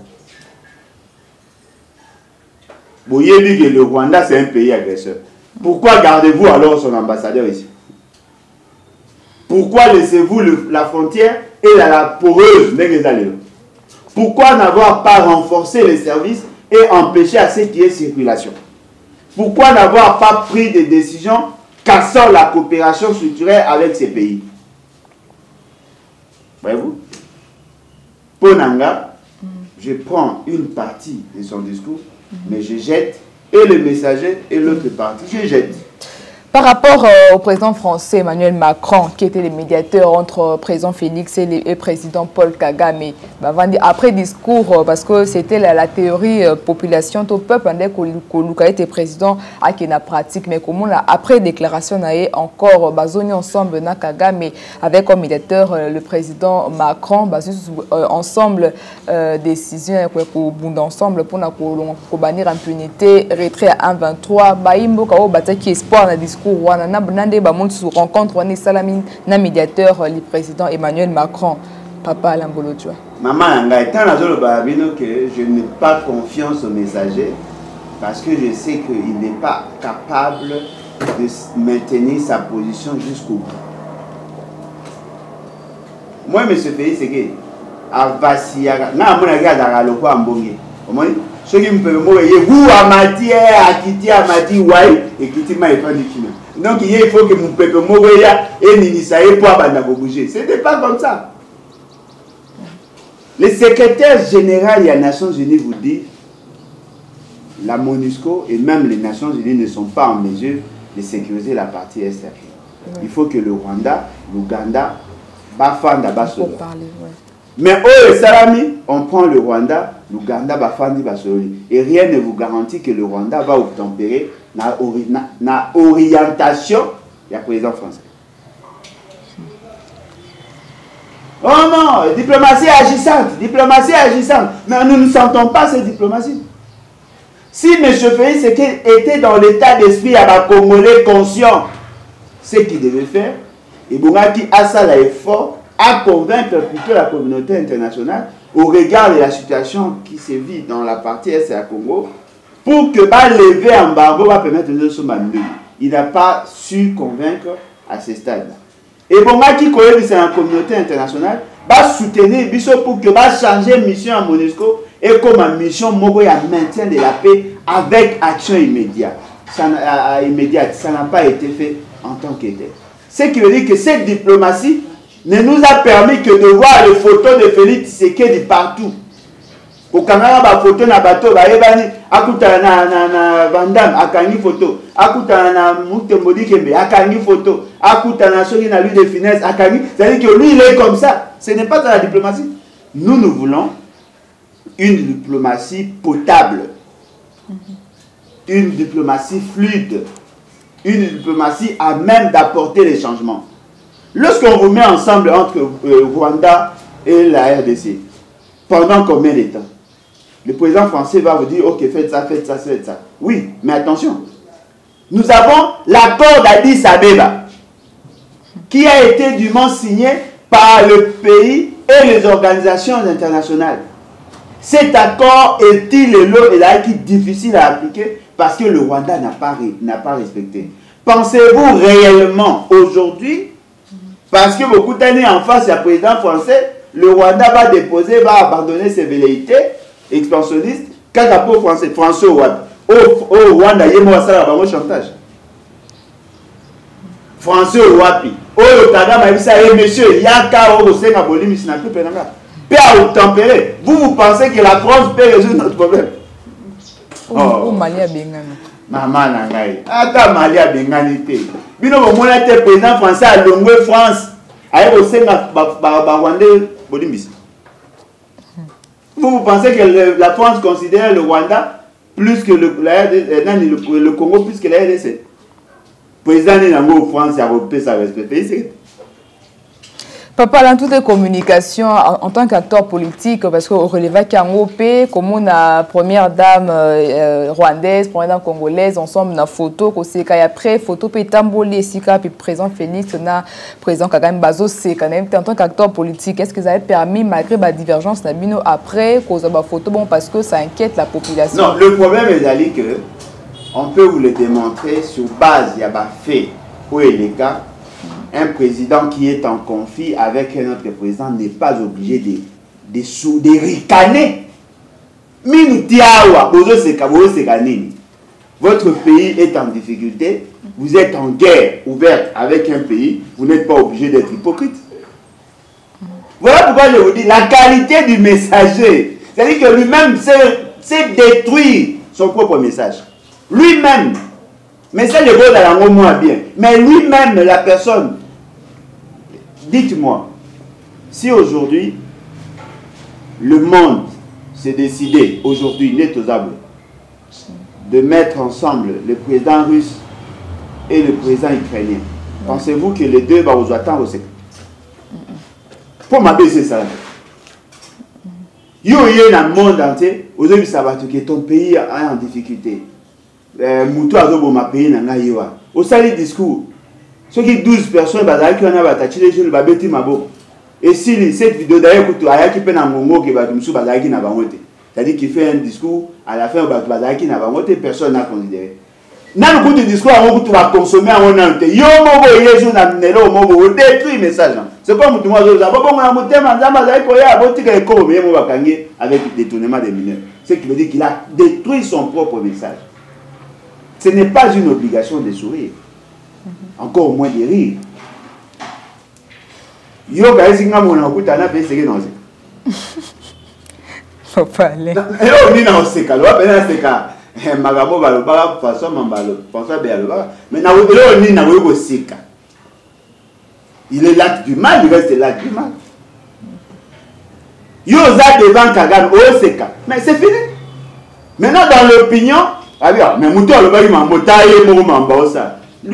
Vous voyez que le Rwanda c'est un pays agresseur. Pourquoi gardez-vous alors son ambassadeur ici? Pourquoi laissez-vous la frontière et la poreuse? Pourquoi n'avoir pas renforcé les services et empêché à ce qu'il y ait circulation? Pourquoi n'avoir pas pris des décisions cassant la coopération structurelle avec ces pays? Voyez-vous? Ponanga, je prends une partie de son discours, mais je jette et le messager et l'autre partie, je jette. Par rapport au président français Emmanuel Macron, qui était le médiateur entre président Félix et le président Paul Kagame, après discours, parce que c'était la théorie population au peuple, Koluka était président à Kena pratique, mais comment après déclaration encore basoni ensemble na Kagame avec comme médiateur le président Macron, ensemble décision pour ensemble pour bannir impunité, retrait à 1,23, baimbo kao bataki espoir na discours. Rencontre na médiateur le président Emmanuel Macron. Papa Lambolodjoa. Maman, je n'ai pas confiance au messager parce que je sais qu'il n'est pas capable de maintenir sa position jusqu'au bout. Moi, M. Félix, c'est que Avasiaga, na mon agada le quoi ambongi. Ceux qui me peuvent mourir, vous Amati, Akiti, Amati, Wai, et Kiti m'a pas du Kina. Donc il faut que mon peuple mourir et Ninisaï pour bouger. Ce n'était pas comme ça. Le secrétaire général des Nations Unies vous dit la MONUSCO et même les Nations Unies ne sont pas en mesure de sécuriser la partie est. Il faut que le Rwanda, l'Ouganda, Bafanda, Basolo. Mais oh, Salami, on prend le Rwanda, l'Ouganda, Bafandi, Basoli. Et rien ne vous garantit que le Rwanda va obtempérer na orientation du président français. Oh non, diplomatie agissante. Mais nous ne sentons pas cette diplomatie. Si M. Félix était dans l'état d'esprit à la Congolais conscient, ce qu'il devait faire, et Bongaki a ça l'effort à convaincre plutôt la communauté internationale au regard de la situation qui se vit dans la partie est de la Congo pour que lever embargo va permettre de se manier. Il n'a pas su convaincre à ce stade-là. Et Bongaki Koyebi, c'est la communauté internationale, va soutenir pour que va changer mission à MONUSCO et comme mission Mogo à maintien de la paix avec action immédiate. Ça n'a pas été fait en tant qu'était. Ce qui veut dire que cette diplomatie ne nous a permis que de voir les photos de Félix Tshisekedi partout. Au Canada, la photo na bateau, akuta na Vandam, akangi photo, akuta na Mutembodi Kembe, akangi photo, akuta na Soki na lui de finesse, akangi. C'est-à-dire que lui, il est comme ça. Ce n'est pas de la diplomatie. Nous voulons une diplomatie potable, une diplomatie fluide, une diplomatie à même d'apporter les changements. Lorsqu'on vous met ensemble entre Rwanda et la RDC, pendant combien de temps? Le président français va vous dire, ok, faites ça, faites ça, faites ça. Oui, mais attention. Nous avons l'accord d'Addis Abeba, qui a été dûment signé par le pays et les organisations internationales. Cet accord est-il difficile à appliquer parce que le Rwanda n'a pas respecté? Pensez-vous réellement aujourd'hui, parce que beaucoup d'années en face, il y a le président français, le Rwanda va déposer, va abandonner ses velléités expansionnistes, Kakapo français, Français au Rwanda. Au Rwanda, il y a un chantage. Français au Wapi. Au Kagame, il y a monsieur, il y a un cas où vous avez bolimi, c'est un peu pénal. Paix à tempérer. Vous pensez que la France peut résoudre notre problème? Oh, Malia Bengani. Maman Nangaï. Attends, Malia Bengani. Bino, mon était président français à Longwe, France. Aïe, au Sénat, Rwandais, Bolimis. Vous pensez que la France considère le Rwanda plus que le Congo plus que la RDC? Président de la France a repris sa respect. Papa, dans toutes les communications, en tant qu'acteur politique, parce qu'on relevait Kangopé, comme on a première dame rwandaise, première dame congolaise, ensemble, dans photo, et après, photo, puis Tamboli, Sika, puis président Félix, on a président Kagame Bazo, c'est quand même, en tant qu'acteur politique, est-ce que ça a permis, malgré la divergence, après, cause de la photo, bon, parce que ça inquiète la population? Non, le problème est d'aller que, on peut vous le démontrer sur base, il y a des faits, où est les cas. Un président qui est en conflit avec un autre président n'est pas obligé de ricaner. Votre pays est en difficulté, vous êtes en guerre ouverte avec un pays, vous n'êtes pas obligé d'être hypocrite. Voilà pourquoi je vous dis, la qualité du messager, c'est-à-dire que lui-même sait détruire son propre message. Lui-même, message de God à la moins bien, mais lui-même, la personne. Dites-moi, si aujourd'hui, le monde s'est décidé, aujourd'hui, net aux arbres, de mettre ensemble le président russe et le président ukrainien, pensez-vous que les deux vont vous attendre au secret? Pour m'abaisser ça. Yo, il y a dans le monde entier, aujourd'hui, ça va que ton pays est en difficulté. Moutou a zo ma pays n'a pas au sali discours. Ceux qui 12 personnes, qui ont attaché les jeunes, babeti mabo. Et si cette vidéo d'ailleurs, qui peut en mongo qui va comme sous bazaki n'a pas monté. C'est-à-dire qu'il fait un discours, à la fin, bazaki n'a pas monté, personne n'a considéré. Dans le coup du discours, tu vas consommer en monté. Yo mobo, il y a des gens mobo, détruit le message. C'est comme tout le monde, avec le détournement des mineurs. Ce qui veut dire qu'il a détruit son propre message. Ce n'est pas une obligation de sourire. Encore moins de rire. Yo, faut pas aller. Il est l'acte du mal, il reste l'acte du mal. Yo, ça devant Kagame, mais c'est fini. Maintenant, dans l'opinion,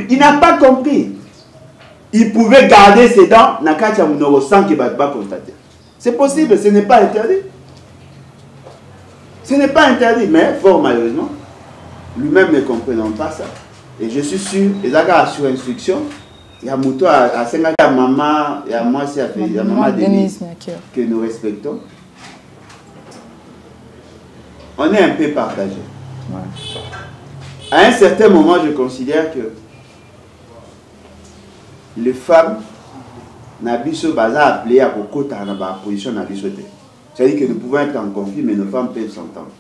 il n'a pas compris. Il pouvait garder ses dents sans qu'il ne va pas constater. C'est possible, ce n'est pas interdit. Ce n'est pas interdit, mais fort malheureusement, lui-même ne comprenant pas ça. Et je suis sûr, les gars sur instruction, il y a Mouto à Sengaga, maman, et à moi, c'est maman Denise que nous respectons. On est un peu partagé. Ouais. À un certain moment, je considère que les femmes n'habitent pas appelées à beaucoup de position. C'est-à-dire que nous pouvons être en conflit, mais nos femmes peuvent s'entendre.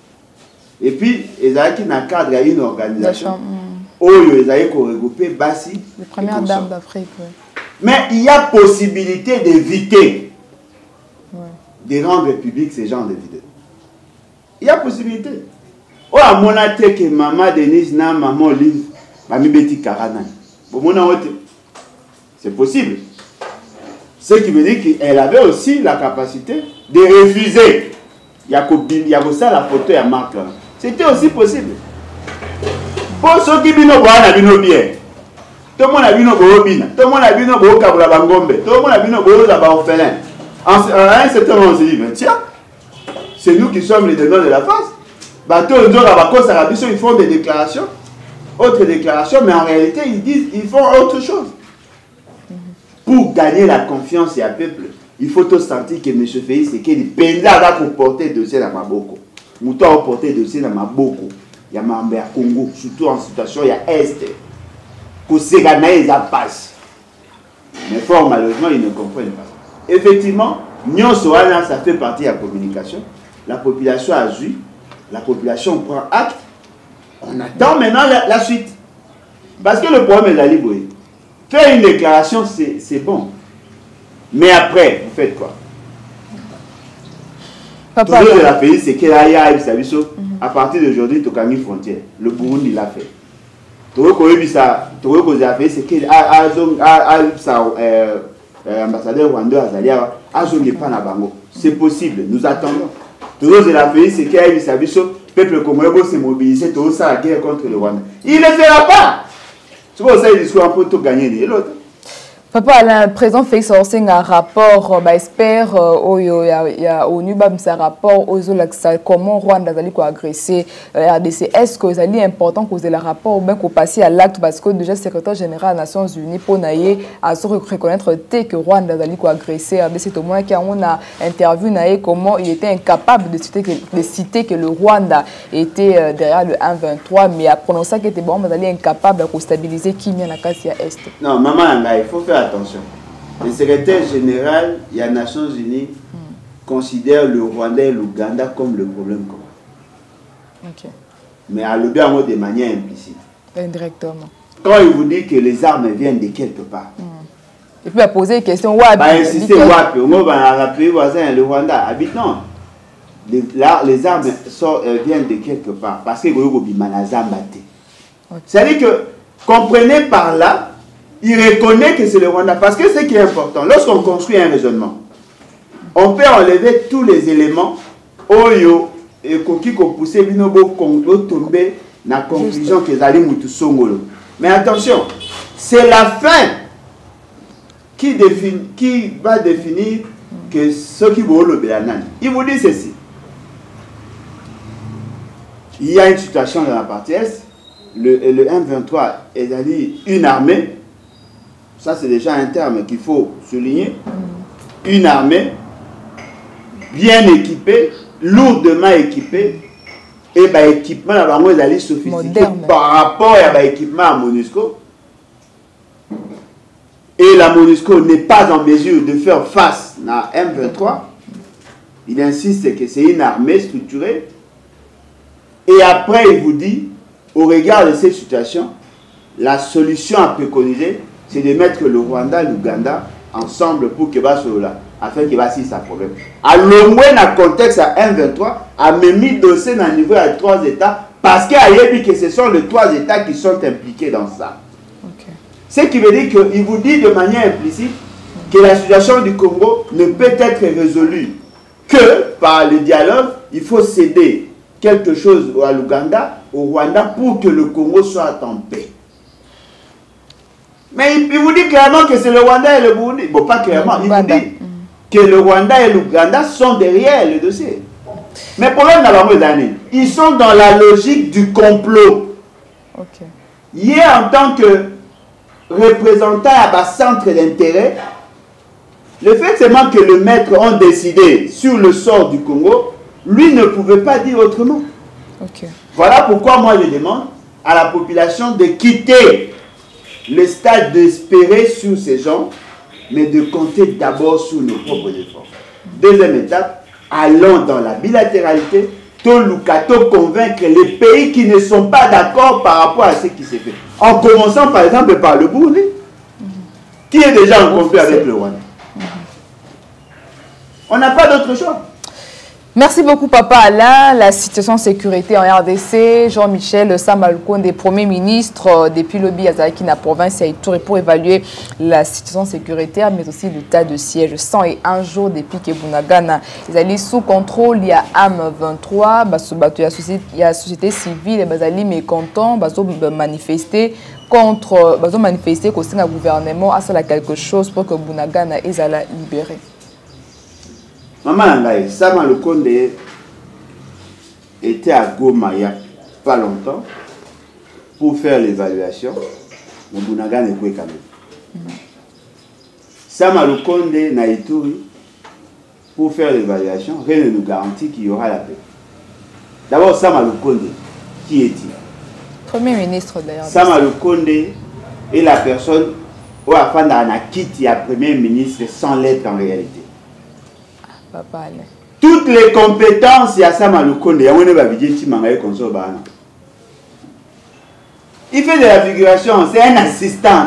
Et puis, ils ont cadre à une organisation où ils ont regroupé Bassi. Les premières dames d'Afrique. Ouais. Mais il y a possibilité d'éviter de rendre public ces genres de vidéos. Il y a possibilité. Oh, à mon avis, que maman Denise n'a maman Olive, mamie Betty Karana. C'est possible. Ce qui veut dire qu'elle avait aussi la capacité de refuser. Il y a ça la photo et Marc. C'était aussi possible. Pour ceux qui viennent au bien. Tout le monde a vu nos bobines. Tout le monde a vu nos bobines. Tout le monde a vu nos bobines orphelins. À un certain moment, on s'est dit, mais tiens, c'est nous qui sommes les donneurs de la face. Ils font des déclarations, autres déclarations, mais en réalité, ils font autre chose. Pour gagner la confiance du peuple, il faut tout sentir que M. Félix, c'est qu'il va pour porter le dossier dans ma boko. Mouton a porté le dossier dans ma boko. Il y a Mambé à Congo, surtout en situation, il y a Est. Pour ces Ghana, ils passe. Mais fort malheureusement, ils ne comprennent pas. Effectivement, ça fait partie de la communication. La population a vu, la population prend acte. On attend maintenant la suite. Parce que le problème est la libre. Faire une déclaration, c'est bon. Mais après, vous faites quoi? Papa, toujours de la pays, c'est qu'il y a à partir d'aujourd'hui, tu as mis frontière. Le Burundi l'a fait. C'est qu'il ambassadeur rwandais c'est possible, nous attendons. Toujours de la pays, c'est qu'il y a eu le peuple congolais s'est mobilisé, tout ça, la guerre contre le Rwanda. Il ne le fera pas. C'est pour ça qu'il dit qu'on peut tout gagner de l'autre. Papa, le président Félix Orseng a un rapport, espère, il y a ONU, un rapport, comment Rwanda a agressé RDC. Est-ce que c'est important que le rapport ou bien qu'on passe à l'acte parce que déjà le secrétaire général des Nations Unies pour à se reconnaître que Rwanda a agressé RDC. Tout le monde qui a interviewé comment il était incapable de citer que le Rwanda était derrière le 1-23, mais à prononcer qu'il était bon, il est incapable de stabiliser qui vient à Kassia Est. Non, maman, il faut faire attention. Le secrétaire général des Nations Unies considère le Rwanda et l'Ouganda comme le problème commun. Okay. Mais à le bien de manière implicite. Indirectement. Quand il vous dit que les armes viennent de quelque part. Et puis à poser une question, Wapi. Bah insister Wapi. On va pays voisin, le Rwanda habite non. Les armes viennent de quelque part. Parce que c'est-à-dire que, comprenez par là, il reconnaît que c'est le Rwanda. Parce que ce qui est important, lorsqu'on construit un raisonnement, on peut enlever tous les éléments, oyo, et qui ont poussé Binobo Congo tomber dans la conclusion que Zali Moutou Songolo. Mais attention, c'est la fin qui va définir que ce qui vaut le Bélanan. Il vous dit ceci. Il y a une situation dans la partie Est, le 1-23 est une armée. Ça, c'est déjà un terme qu'il faut souligner. Une armée bien équipée, lourdement équipée, et bah, équipement est sophistiqué par rapport à l'équipement à MONUSCO. Et la MONUSCO n'est pas en mesure de faire face à M23. Il insiste que c'est une armée structurée. Et après, il vous dit, au regard de cette situation, la solution à préconiser, c'est de mettre le Rwanda et l'Ouganda ensemble pour que va sur là, afin qu'il va sa problème. À le moins dans le contexte à 1-23, a même mis dossier dans le niveau à 3 États, parce qu'il a dit que ce sont les 3 États qui sont impliqués dans ça. Okay. Ce qui veut dire qu'il vous dit de manière implicite que la situation du Congo ne peut être résolue que par le dialogue. Il faut céder quelque chose à l'Ouganda, au Rwanda, pour que le Congo soit en paix. Mais il vous dit clairement que c'est le Rwanda et le Burundi. Bon, pas clairement, il vous dit que le Rwanda et l'Ouganda sont derrière le dossier. Mais pour eux, ils sont dans la logique du complot. Okay. Hier, en tant que représentant à un centre d'intérêt, le fait seulement que le maître ont décidé sur le sort du Congo, lui ne pouvait pas dire autrement. Okay. Voilà pourquoi moi je demande à la population de quitter le stade d'espérer sur ces gens, mais de compter d'abord sur nos propres efforts. Deuxième étape, allons dans la bilatéralité, to convaincre les pays qui ne sont pas d'accord par rapport à ce qui s'est fait. En commençant par exemple par le Burundi, qui est déjà en conflit avec le Rwanda. On n'a pas d'autre choix. Merci beaucoup, Papa Alain. La situation de sécurité en RDC, Jean-Michel Samalukonde, Premier ministre depuis le Biazaki, la province Ituri, pour évaluer la situation sécuritaire, mais aussi l'état de siège. 101 jours depuis que Bunagana est sous contrôle, il y a AM23, il y a la société civile, ils sont mécontents, ils manifester contre, manifester qu'au sein du gouvernement, à cela quelque chose pour que Bunagana soit libéré. Maman Nangaï, Samalukonde était à Goma il n'y a pas longtemps pour faire l'évaluation. Mais Bunaga n'est pas quand même. Samalukonde na Ituri pour faire l'évaluation, rien ne nous garantit qu'il y aura la paix. D'abord, Samalukonde, qui est-il? Premier ministre d'ailleurs. Samalukonde est la personne où a fait un quitté à Premier ministre sans l'être en réalité. Papa Alain. Toutes les compétences, il y a Samalukonde. Il fait de la figuration, c'est un assistant.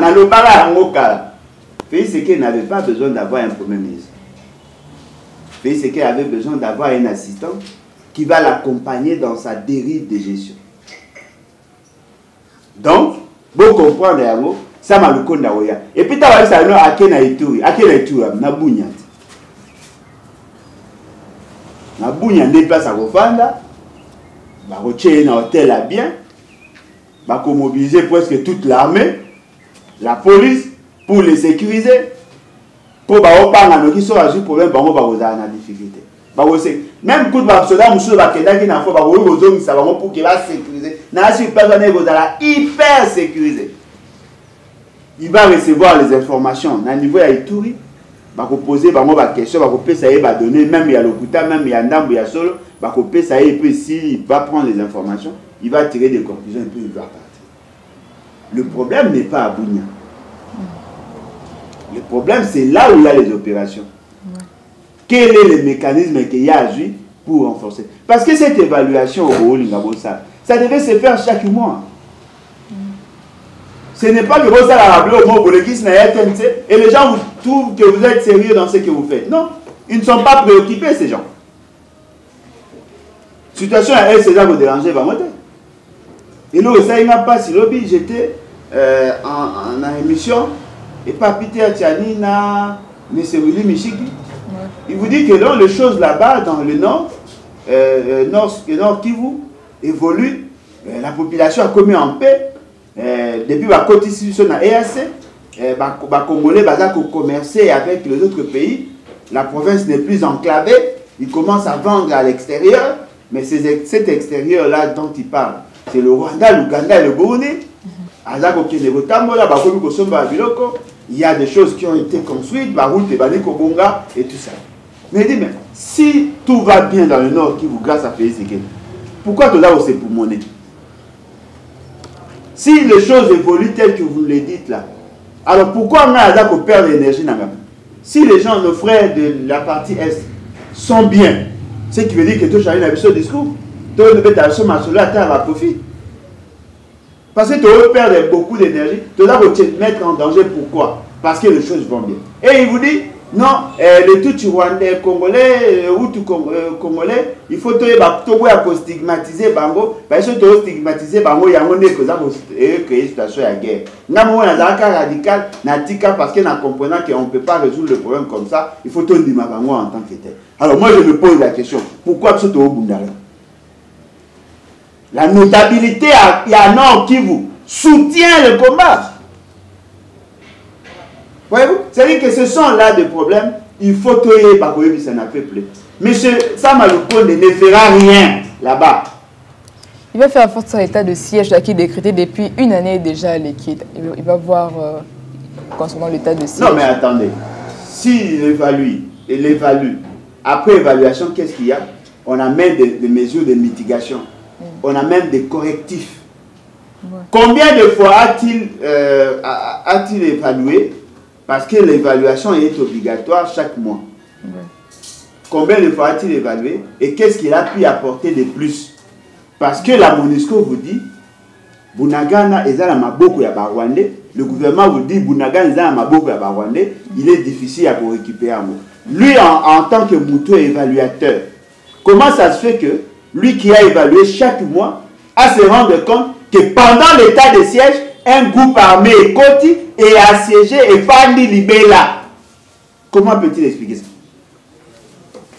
Félix Sekei n'avait pas besoin d'avoir un premier ministre. Félix Sekei avait besoin d'avoir un assistant qui va l'accompagner dans sa dérive de gestion. Donc, vous comprenez, Samalukonde. Et puis, tu vas dire, Akena Ituri, Nabunya. Nabunya déplace à Rwanda, va retirer un hôtel à bien, va mobiliser presque toute l'armée, la police, pour les sécuriser. Pour que qui sont à problème, en difficulté. Même quand les soldats sont pour qu'ils va sécuriser, hyper sécurisé. Il va recevoir les informations. À niveau de Ituri, il va poser des questions, il va donner, même il y a l'hôpital, même il y a Ndambo, il y a Solo, et puis s'il va prendre les informations, il va tirer des conclusions et puis il va partir. Le problème n'est pas à Bunia. Le problème, c'est là où il y a les opérations. Quel est le mécanisme qu'il y a agi pour renforcer? Parce que cette évaluation au rôle, ça devait se faire chaque mois. Ce n'est pas que vous allez rappeler au mot pour le qui et les gens vous trouvent que vous êtes sérieux dans ce que vous faites. Non, ils ne sont pas préoccupés, ces gens. Situation à elle, ces gens vous dérangez, va monter. Et là, ça, il m'a pas si lobby, j'étais en émission. Et pas Peter Tiani, M. Willy Michiki. Il vous dit que dans les choses là-bas, dans le nord, nord Kivu, évolue, la population a commis en paix. Depuis la constitution de l'EAC, les Congolais ont commercé avec les autres pays. La province n'est plus enclavée. Ils commencent à vendre à l'extérieur. Mais cet extérieur-là dont ils parlent, c'est le Rwanda, l'Ouganda et le Burundi. Il y a des choses qui ont été construites, et tout ça. Mais dis, mais si tout va bien dans le nord, qui vous grâce à Félix Sekedi, pourquoi tout là c'est pour monnaie? Si les choses évoluent telles que vous le dites là, alors pourquoi on a perdre l'énergie? Si les gens, nos frères de la partie Est, sont bien, ce qui veut dire que tout chacun a ce discours, tout le monde a profit. Parce que tu veux perdre beaucoup d'énergie, tu dois te mettre en danger. Pourquoi? Parce que les choses vont bien. Et il vous dit, non, les tout Rwandais, Congolais, ou tout Congolais, il faut stigmatiser Bango, parce que tu stigmatiser Bango, il y a un monde qui a créé une situation de guerre. Nous avons un radical, parce qu'on comprenant qu'on ne peut pas résoudre le problème comme ça, il faut tout dire Bango en tant que tel. Alors moi je me pose la question, pourquoi tu es au Bundara? La notabilité à Nord Kivu soutient le combat. Voyez-vous? C'est-à-dire que ce sont là des problèmes. Il faut que ça n'a fait plus. Monsieur Samaloukonde ne fera rien là-bas. Il va faire force à l'état de siège là, qui est décrété depuis une année déjà liquide. Il va voir concernant l'état de siège. Non mais attendez. S'il évalue, après évaluation, qu'est-ce qu'il y a? On amène des mesures de mitigation. On a même des correctifs. Ouais. Combien de fois a-t-il évalué? Parce que l'évaluation est obligatoire chaque mois. Ouais. Combien de fois a-t-il évalué? Et qu'est-ce qu'il a pu apporter de plus? Parce que la MONUSCO vous dit, Bunagana est à Maboko ya Barwandais. Le gouvernement vous dit, Bunagana est à Maboko ya Barwandais. Il est difficile à vous récupérer. Lui, en tant que mouton évaluateur, comment ça se fait que lui qui a évalué chaque mois, à se rendre compte que pendant l'état de siège, un groupe armé est côté et assiégé et Fandi Libela. Comment peut-il expliquer ça?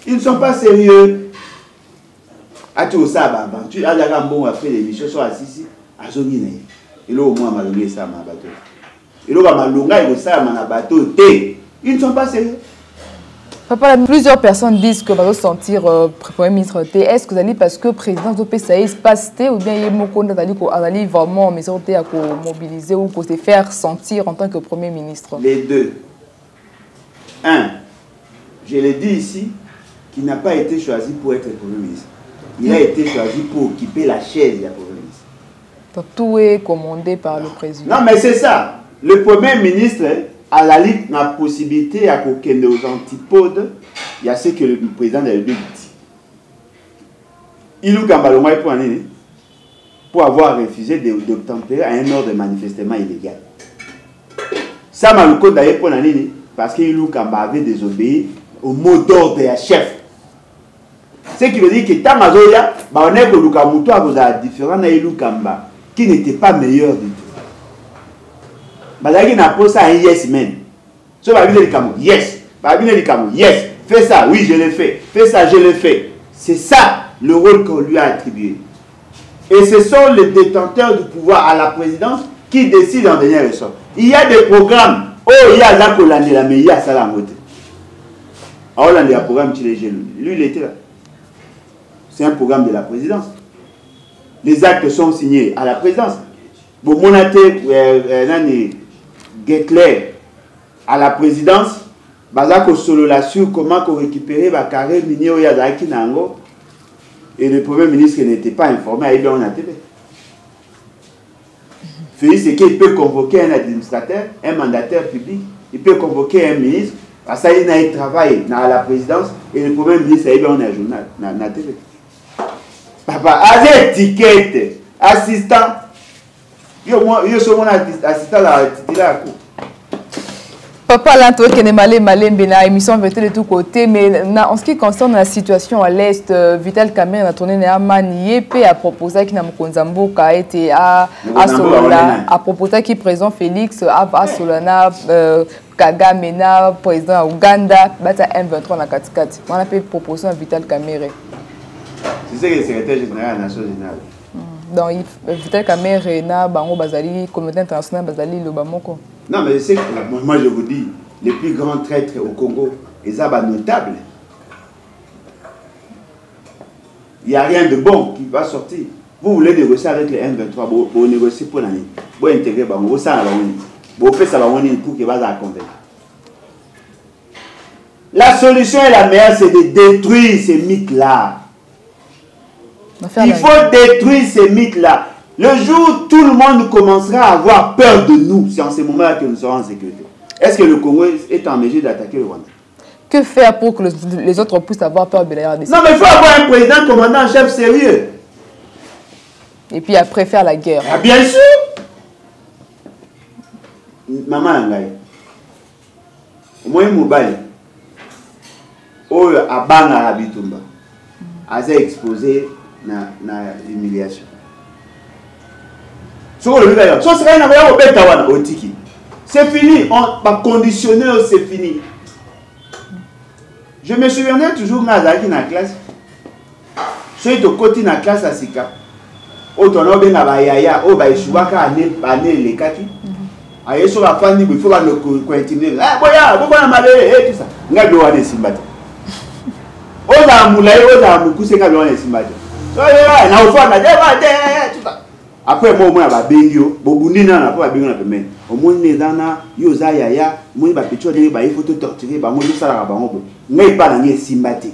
Ils ne sont pas sérieux. Tu as fait des missions sur Assisi, à Zonine. Et là, au moins, malgré ça, ma bateau. Et là, ils ne sont pas sérieux. Papa, plusieurs personnes disent que va sentir Premier ministre. Est-ce que vous allez parce que le président de PSAI se passe ou bien il allait vraiment mobiliser ou se faire sentir en tant que Premier ministre? Les deux. Un, je l'ai dit ici, qu'il n'a pas été choisi pour être Premier ministre. Il a été choisi pour occuper la chaise du Premier ministre. Donc tout est commandé par le président. Non, mais c'est ça. Le Premier ministre, à la Ligue, la possibilité à qu'aucun aux antipodes, il y a ce que le président de la République dit. Il ou pour avoir refusé d'obtempérer à un ordre de manifestement illégal. Ça m'a le code d'ailleurs pour l'année parce qu'il ou avait désobéi au mot d'ordre de chef. Ce qui veut dire que tant Mazoya, on est que Lukamuto a différent d'Ilukamba qui n'était pas meilleur du tout. Bazaki n'a pas ça un yes man. So Babine Likamu, yes. Babine Likamu, yes. Fais ça, oui je l'ai fait. Fais ça, je l'ai fait. C'est ça le rôle qu'on lui a attribué. Et ce sont les détenteurs du pouvoir à la présidence qui décident en dernier ressort. Il y a des programmes Oh, il y a là pour l'année, mais il y a ça la moitié. Alors, il y a un programme qui est lui, il était là. C'est un programme de la présidence. Les actes sont signés à la présidence. Bon, mon athée, Getler, à la présidence, Bazako solo la sur comment récupérer la carré minier au Yadaki Nango. Et le Premier ministre n'était pas informé, il est en ATV. Félix, c'est qu'il peut convoquer un administrateur, un mandataire public, il peut convoquer un ministre, parce qu'il a travaillé dans la présidence, et le Premier ministre, il est en un journal, dans la télé. Papa, avec étiquette, assistant, il y a assistant à la titulaire. Papa, là, tu vois qu'il y a une émission de tous côtés, mais en ce qui concerne la situation à l'Est, Vital Kamerhe a tourné à Manié, puis a proposé qu'il y a un été à Solana, a proposé qu'il président Félix à Solana, Kagame, président Ouganda, bata M23 dans 4-4. On a fait proposer à Vital Kamerhe. C'est ça que le secrétaire général de la Nation générale. Donc, Vital Kamerhe, Bango Bazali, communauté internationale Bazali, Lobamoko. Non, mais c'est moi je vous dis, les plus grands traîtres au Congo, ils sont notables. Il n'y a rien de bon qui va sortir. Vous voulez négocier avec les M23, vous négociez pour l'année. Vous intégrer, vous faites ça pour que vous convaincre. La solution est la meilleure, c'est de détruire ces mythes-là. Il faut détruire ces mythes-là. Le jour où tout le monde commencera à avoir peur de nous, c'est en ce moment-là que nous serons en sécurité. Est-ce que le Congo est en mesure d'attaquer le Rwanda? Que faire pour que les autres puissent avoir peur de la RDC? Non, mais il faut avoir un président commandant en chef sérieux. Et puis après faire la guerre. Ah, bien sûr. Maman Ngaï. Moi, Mobile. Oh, à Banga Habitumba. A exposé na l'humiliation. C'est fini, on va conditionner, c'est fini. Je me souviens toujours dans la classe. Je suis au côté de la classe à Sika. Autant on a un yaya, on va échouer à les kaki. Il faut continuer. Ah, boya, pourquoi on a mal et tout ça. On a besoin de Simbati. On a un moulay, on a un moukou, c'est qu'on a besoin de Simbati. Après moi, on va bénio, bobundi na pas bénio na pemé. Au moins les dana, yoza yaya, moi ba picho de ba il faut te torturer, ba moi ça la ba ngo. Ngai pas na sympathie.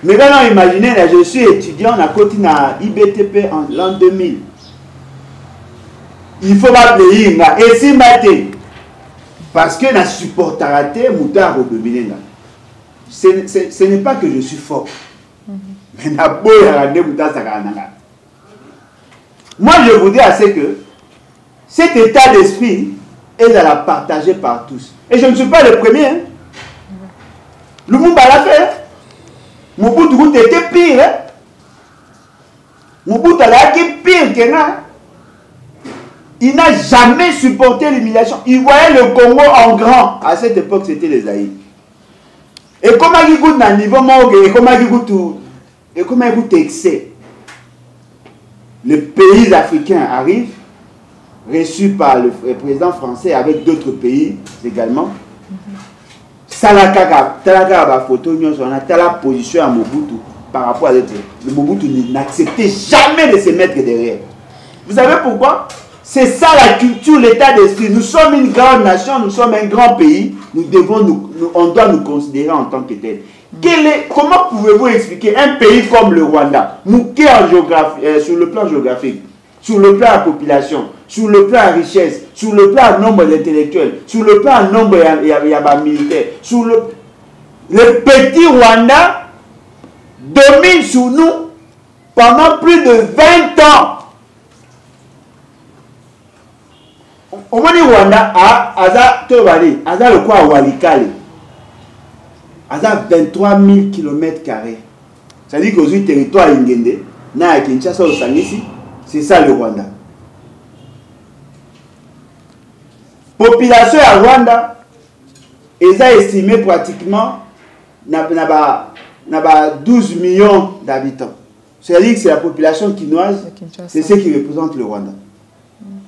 Mais quand imaginez là, je suis étudiant à côté na IBTP en l'an 2000. Il faut pas payer nga et sympathie. Parce que na supportarate moutar au bebilenga. Ce n'est pas que je suis fort. Mais na boya de moutar sakananga. Moi, je vous dis assez que cet état d'esprit est à la partager par tous. Et je ne suis pas le premier. Hein. Lumumba l'a fait. Mobutu était pire. Hein. Mobutu a été pire que là. Il n'a jamais supporté l'humiliation. Il voyait le Congo en grand. À cette époque, c'était les Zaïre. Et comment il goûte dans le niveau morgue, et comment il goûte excès. Les pays africains arrivent, reçus par le président français avec d'autres pays également. Salaka, la photo, on a la position à Mobutu par rapport à l'autre. Le Mobutu n'acceptait jamais de se mettre derrière. Vous savez pourquoi? C'est ça la culture, l'état d'esprit. Nous sommes une grande nation, nous sommes un grand pays. On doit nous considérer en tant que tel. Comment pouvez-vous expliquer un pays comme le Rwanda, mouqué en géographie, sur le plan géographique, sur le plan de la population, sur le plan de richesse, sur le plan de nombre d'intellectuels, sur le plan de nombre de militaires, sur le petit Rwanda domine sur nous pendant plus de 20 ans. Au moins, le Rwanda a le quoi à Walikale. À 23 000 km². C'est-à-dire qu'aujourd'hui, le territoire Ingende, na Kinshasa au Sangisi, c'est ça le Rwanda. Population à Rwanda, ils ont estimé pratiquement 12 millions d'habitants. C'est-à-dire que c'est la population quinoise, c'est ce qui représente le Rwanda.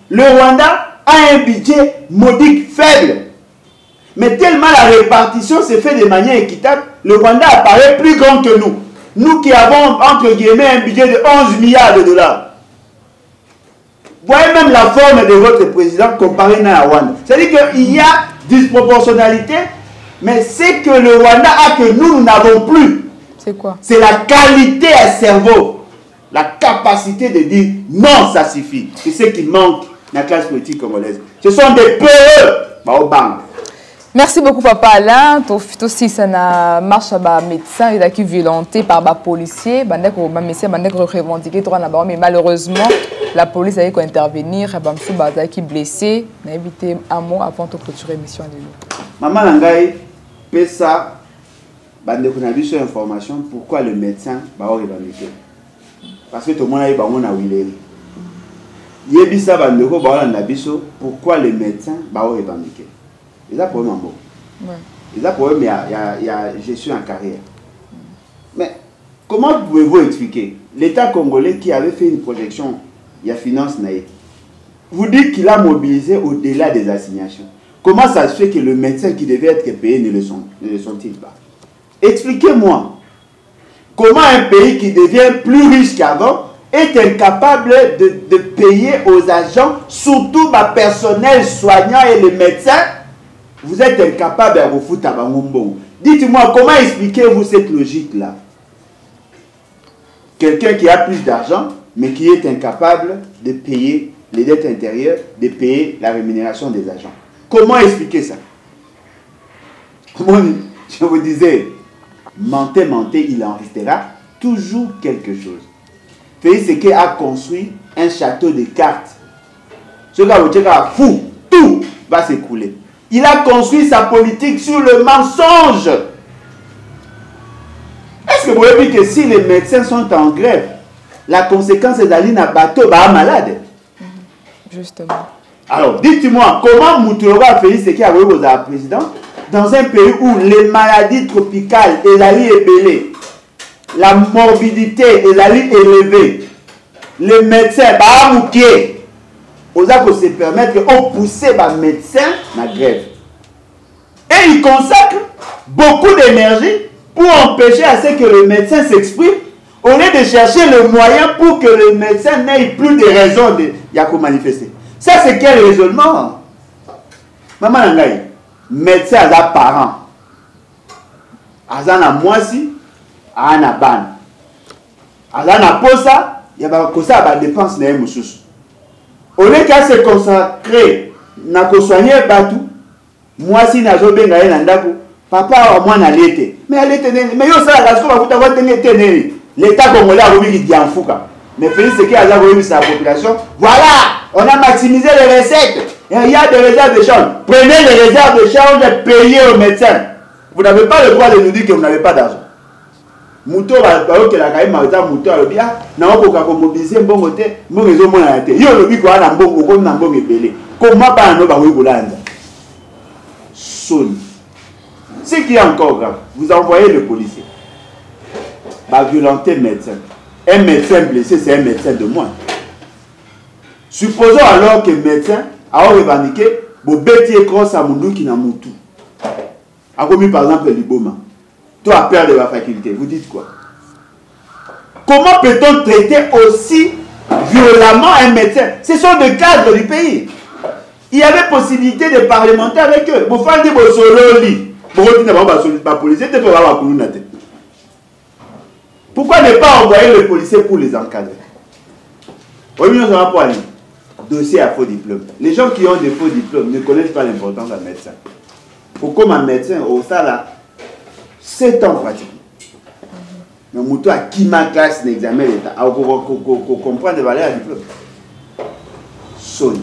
Le Rwanda a un budget modique faible. Mais tellement la répartition s'est faite de manière équitable, le Rwanda apparaît plus grand que nous. Nous qui avons, entre guillemets, un budget de 11 milliards de dollars. Voyez même la forme de votre président comparé à Rwanda. C'est-à-dire qu'il y a disproportionnalité, mais c'est que le Rwanda a que nous n'avons plus. C'est quoi? C'est la qualité à cerveau. La capacité de dire non, ça suffit. C'est ce qui manque dans la classe politique congolaise. Ce sont des peureux. Merci beaucoup, Papa Alain. Aussi, ça n'a marche à médecin et qui violenté par les policiers. Mais malheureusement, la police a eu qu'à intervenir. Elle a blessé. On a évité un mot avant de clôturer l'émission. Maman Langaï, Pessa, on a vu sur information pourquoi le médecin va revendiquer. Parce que tout le monde a eu un Willeri. Yebisa Bandeko Baolandabiso, pourquoi le médecin va revendiquer. Ils ont problème en bon. Ils ont problème, il y a gestion en carrière. Mais comment pouvez-vous expliquer l'État congolais qui avait fait une projection, il y a finance naïve, vous dites qu'il a mobilisé au-delà des assignations. Comment ça se fait que le médecin qui devait être payé ne le sont-ils pas? Expliquez-moi. Comment un pays qui devient plus riche qu'avant est incapable de payer aux agents, surtout le personnel soignant et les médecins? Vous êtes incapable de vous foutre à Bangombo. Dites-moi, comment expliquez-vous cette logique-là? Quelqu'un qui a plus d'argent, mais qui est incapable de payer les dettes intérieures, de payer la rémunération des agents. Comment expliquer ça? Je vous disais, mentez, il en restera toujours quelque chose. Félix Tshisekedi a construit un château de cartes. Ce gars, vous êtes fou, tout va s'écrouler. Il a construit sa politique sur le mensonge. Est-ce que vous voyez dire que si les médecins sont en grève, la conséquence est d'aller dans bateau, malade? Justement. Alors, dites-moi, comment Moutoura Félix Tshisekedi a voulu être président dans un pays où les maladies tropicales et la vie est belle, la morbidité et la vie élevée, les médecins, on a se permettre de pousser les médecins à la grève. Et il consacre beaucoup d'énergie pour empêcher à ce que le médecin s'exprime, au lieu de chercher le moyen pour que le médecin n'ait plus de raison de manifester. Ça, c'est quel raisonnement? Maman Nangaï, médecin a des parents. Azana Moisi, Azana Ban. Azana Posa, il y a des dépenses de Moussous. Au lieu qu'à se consacrer à soigner Batou, Moisi n'a pas bien Nandaku, papa a moins à l'été. Mais à l'été, mais yo ça, la somme a été l'État congolais a voulu qu'il y ait un fouca. Mais Félix Tshisekedi a voulu sa population. Voilà, on a maximisé les recettes. Il y a des réserves de change. Prenez les réserves de change et payez aux médecins. Vous n'avez pas le droit de nous dire que vous n'avez pas d'argent. Mouto va que la caille m'a mouto à l'obia. N'a pas qu'à mobiliser un bon côté. Mon réseau mon a été. Yo le bico a un bon comme un bon épelé. Comment pas un autre Golanda? Sonne. Ce qui est encore grave, vous envoyez le policier. Va violenter le médecin. Un médecin blessé, c'est un médecin de moins. Supposons alors que le médecin a revendiqué vos bêtises cross à Moundou qui n'a moutou. A commis par exemple l'Iboma. Toi, à perdre de la faculté, vous dites quoi? Comment peut-on traiter aussi violemment un médecin? Ce sont des cadres du pays. Il y avait possibilité de parlementer avec eux. Vous faites des sololi. Pourquoi ne pas envoyer le policier pour les encadrer? Dossier à faux diplôme. Les gens qui ont des faux diplômes ne connaissent pas l'importance d'un médecin. Pour comme un médecin, au salaire, 7 ans pratiquement. Mais Moutou a qui ma classe d'examen d'État. Pour comprendre les valeurs du diplôme. Sonne.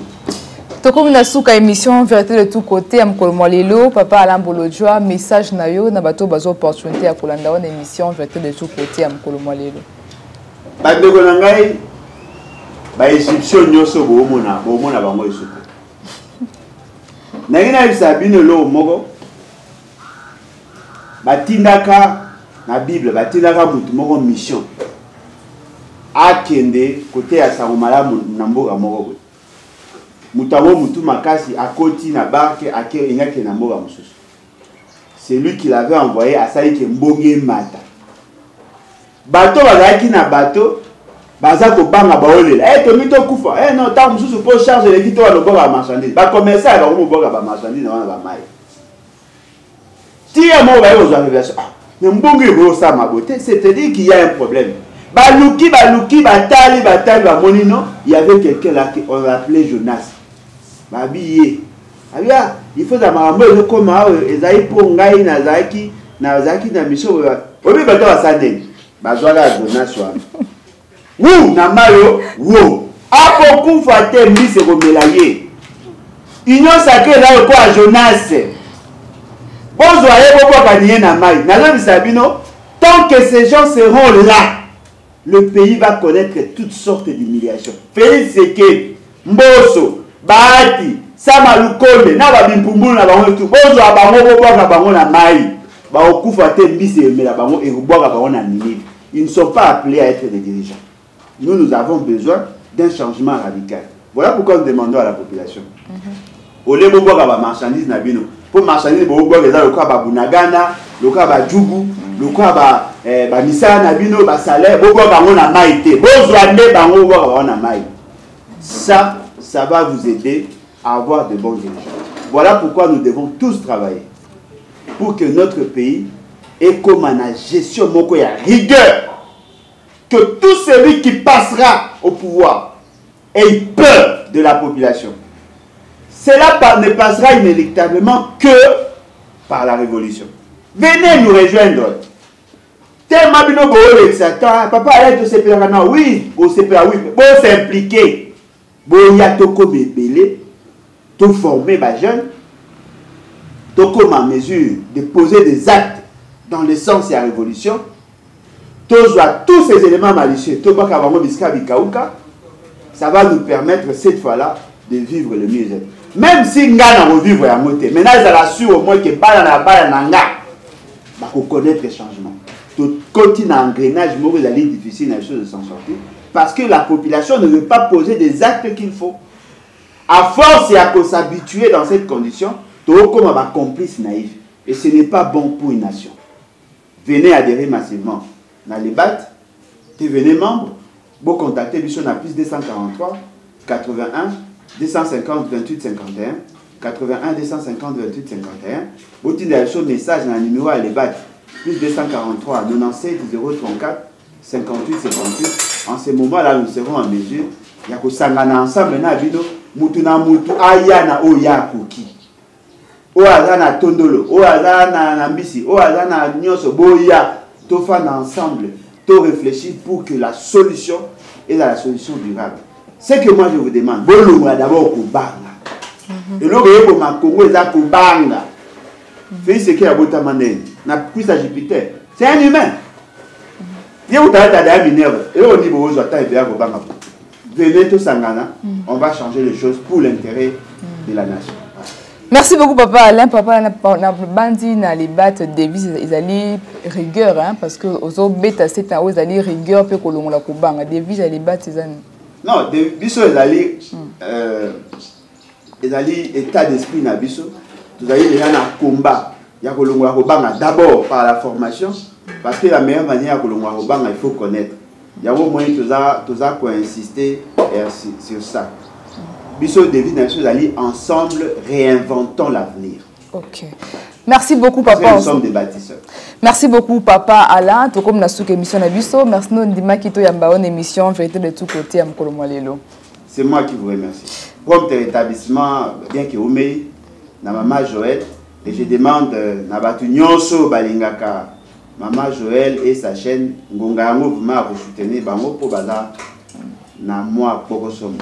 Comme na souka émission vérité de tous côtés am kolmolelo papa Alain Bolodjoa message na yo na bato bazo opportunité à kolanda on émission vérité de tous côtés am kolmolelo ba ndeko na ngai ba Egyptien nyoso bo mona bango esoko na ngina bisabino lo moko batindaka na Bible batindaka mutu moko mission akende côté ya Sangomala na mboka moko. Moutamo Moutou Makasi à Koti na barque à Keringa Kenamora Moussous. C'est lui qui l'avait envoyé à Saïki Mbonge Mata. Bateau bazaki na bateau bazako banga baolela. Eh tomito kufa. Eh non tant Moussous pour charger les kito à l'obora marchandise. Ba commercer à l'obora ba marchandise na ba mai. Tia mo ba yo révélation. Mais Mbonge bo ça ma beauté, c'est-à-dire qu'il y a un problème. Baluki batali ba monino, il y avait quelqu'un là qu'on appelait Jonas. Babiyé. Abia, il faut d'abord le comment ezai pongai nazaki na miso obi bato asande. Bazwala Jonas wa. Wou na mayo, wou. Apo kufa te mbise ko melaye. Union sacrée là quoi Jonas. Bonjour et bon gagner na mai. Nazo bisabino, tant que ces gens seront là, le pays va connaître toutes sortes d'humiliations. Félix Seke, Mboso, Bahati, Samalukonde, na babimpumbulu na bango tout. Bonjour à bango na bango na mai. Ba okufa te mbise mela bango et boka bango na Ninive. Ils ne sont pas appelés à être des dirigeants. Nous avons besoin d'un changement radical. Voilà pourquoi nous demandons à la population. Ole boka ba marchandise na bino. Pour marchandise boka les le quoi ba bunagana, le quoi ba djugu, le quoi ba misala na bino ba salaire boka bango na maïté. Bonjour nde bango boka bango na mai. Ça va vous aider à avoir de bons dirigeants. Voilà pourquoi nous devons tous travailler pour que notre pays ait comme une gestion moko ya rigueur. Que tout celui qui passera au pouvoir ait peur de la population. Cela ne passera inéluctablement que par la révolution. Venez nous rejoindre. Tellement bino boole Satan, papa allez te séparer non oui, au séparer oui, bon s'impliquer. Bon ya toko bébélé, to former ba jeune, toko ma mesure de poser des actes dans le sens de la révolution. Tous ces éléments malicieux, ça va nous permettre cette fois-là de vivre le mieux. Même si nous allons vivre à monter, maintenant ils ont su au moins que nous connaître les changements. Tout continue à engrenage, c'est difficile de s'en sortir parce que la population ne veut pas poser des actes qu'il faut. À force et à s'habituer dans cette condition, tout comme un complice naïf. Et ce n'est pas bon pour une nation. Venez adhérer massivement. Dans les battes, devenez membre, vous contactez Bichon à plus 243 81 250 28 51 81 250 28 51. Vous avez un message dans le numéro à les battes plus 243 97 034 58 58. En ce moment-là, nous serons en mesure. Il y a que sangana ensemble na bido mutu na mutu ayana oya kuki. O azana tondolo, o azana nambisi, o azana nyoso boya. Tout faire ensemble, tout réfléchir pour que la solution est la solution durable. Ce que moi je vous demande, bon d'abord Kubanga. Et l'autre pour ma Congo est à Kubanga. Fais ce qu'il y a beau t'amener. N'a plus à Jupiter. C'est un humain. Il y a où t'as des mineurs et au niveau où t'as bien Kubanga. Venez tous sangana, on va changer les choses pour l'intérêt de la nation. Merci beaucoup papa Alain. Papa na bandi na les battes Davis ils allaient rigueur hein parce que aux autres bêtes c'est un ils allaient rigueur peu kolongo la kubanga Davis les battes ils non Davis ils allaient état d'esprit na biso vous allez déjà na combat ya kolongo la kubanga d'abord par la formation parce que la meilleure manière kolongo la kubanga il faut connaître il y a au moins tous à quoi insister sur ça. Biso David Nations Ali ensemble réinventons l'avenir. Ok. Merci beaucoup papa. Nous sommes des bâtisseurs. Merci beaucoup papa Alain. Tout comme nous émission na biso. Merci nous ndima kito yamba on émission vérité de tous côtés am kolomolelo. C'est moi qui vous remercie. Comme établissement bien que Omei na maman Joël et je demande na batu nyonso balingaka maman Joël et sa chaîne ngonga yango vraiment vous soutenir bango pour baza na moi pour somme.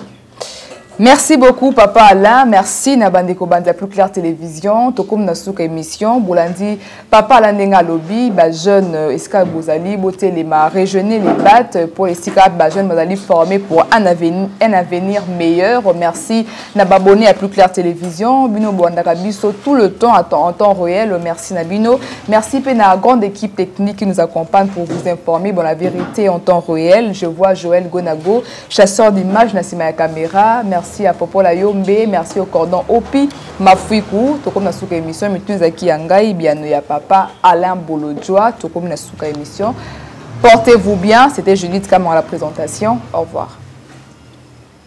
Merci beaucoup papa Alain, merci na bandeko banda plus clair télévision, to comme na souka émission, bolandi papa Alain Nenga lobby, ba jeune eska bozali boté les ma régionner les battes pour les sika ba jeune bozali formé pour un avenir meilleur. Merci na babonné à plus clair télévision, bino boandaka biso tout le temps en temps réel. Merci Nabino, merci pe na grande équipe technique qui nous accompagne pour vous informer bon la vérité en temps réel. Je vois Joël Gonago, chasseur d'images na sima caméra. Merci merci à Popola Yombe, merci au cordon Opi, Mafuiku, tokom na suka émission, mitunzaki yangai, biano ya papa, Alain Bolodjoa, tokom na suka émission. Portez-vous bien, c'était Judith Kamara à la présentation, au revoir.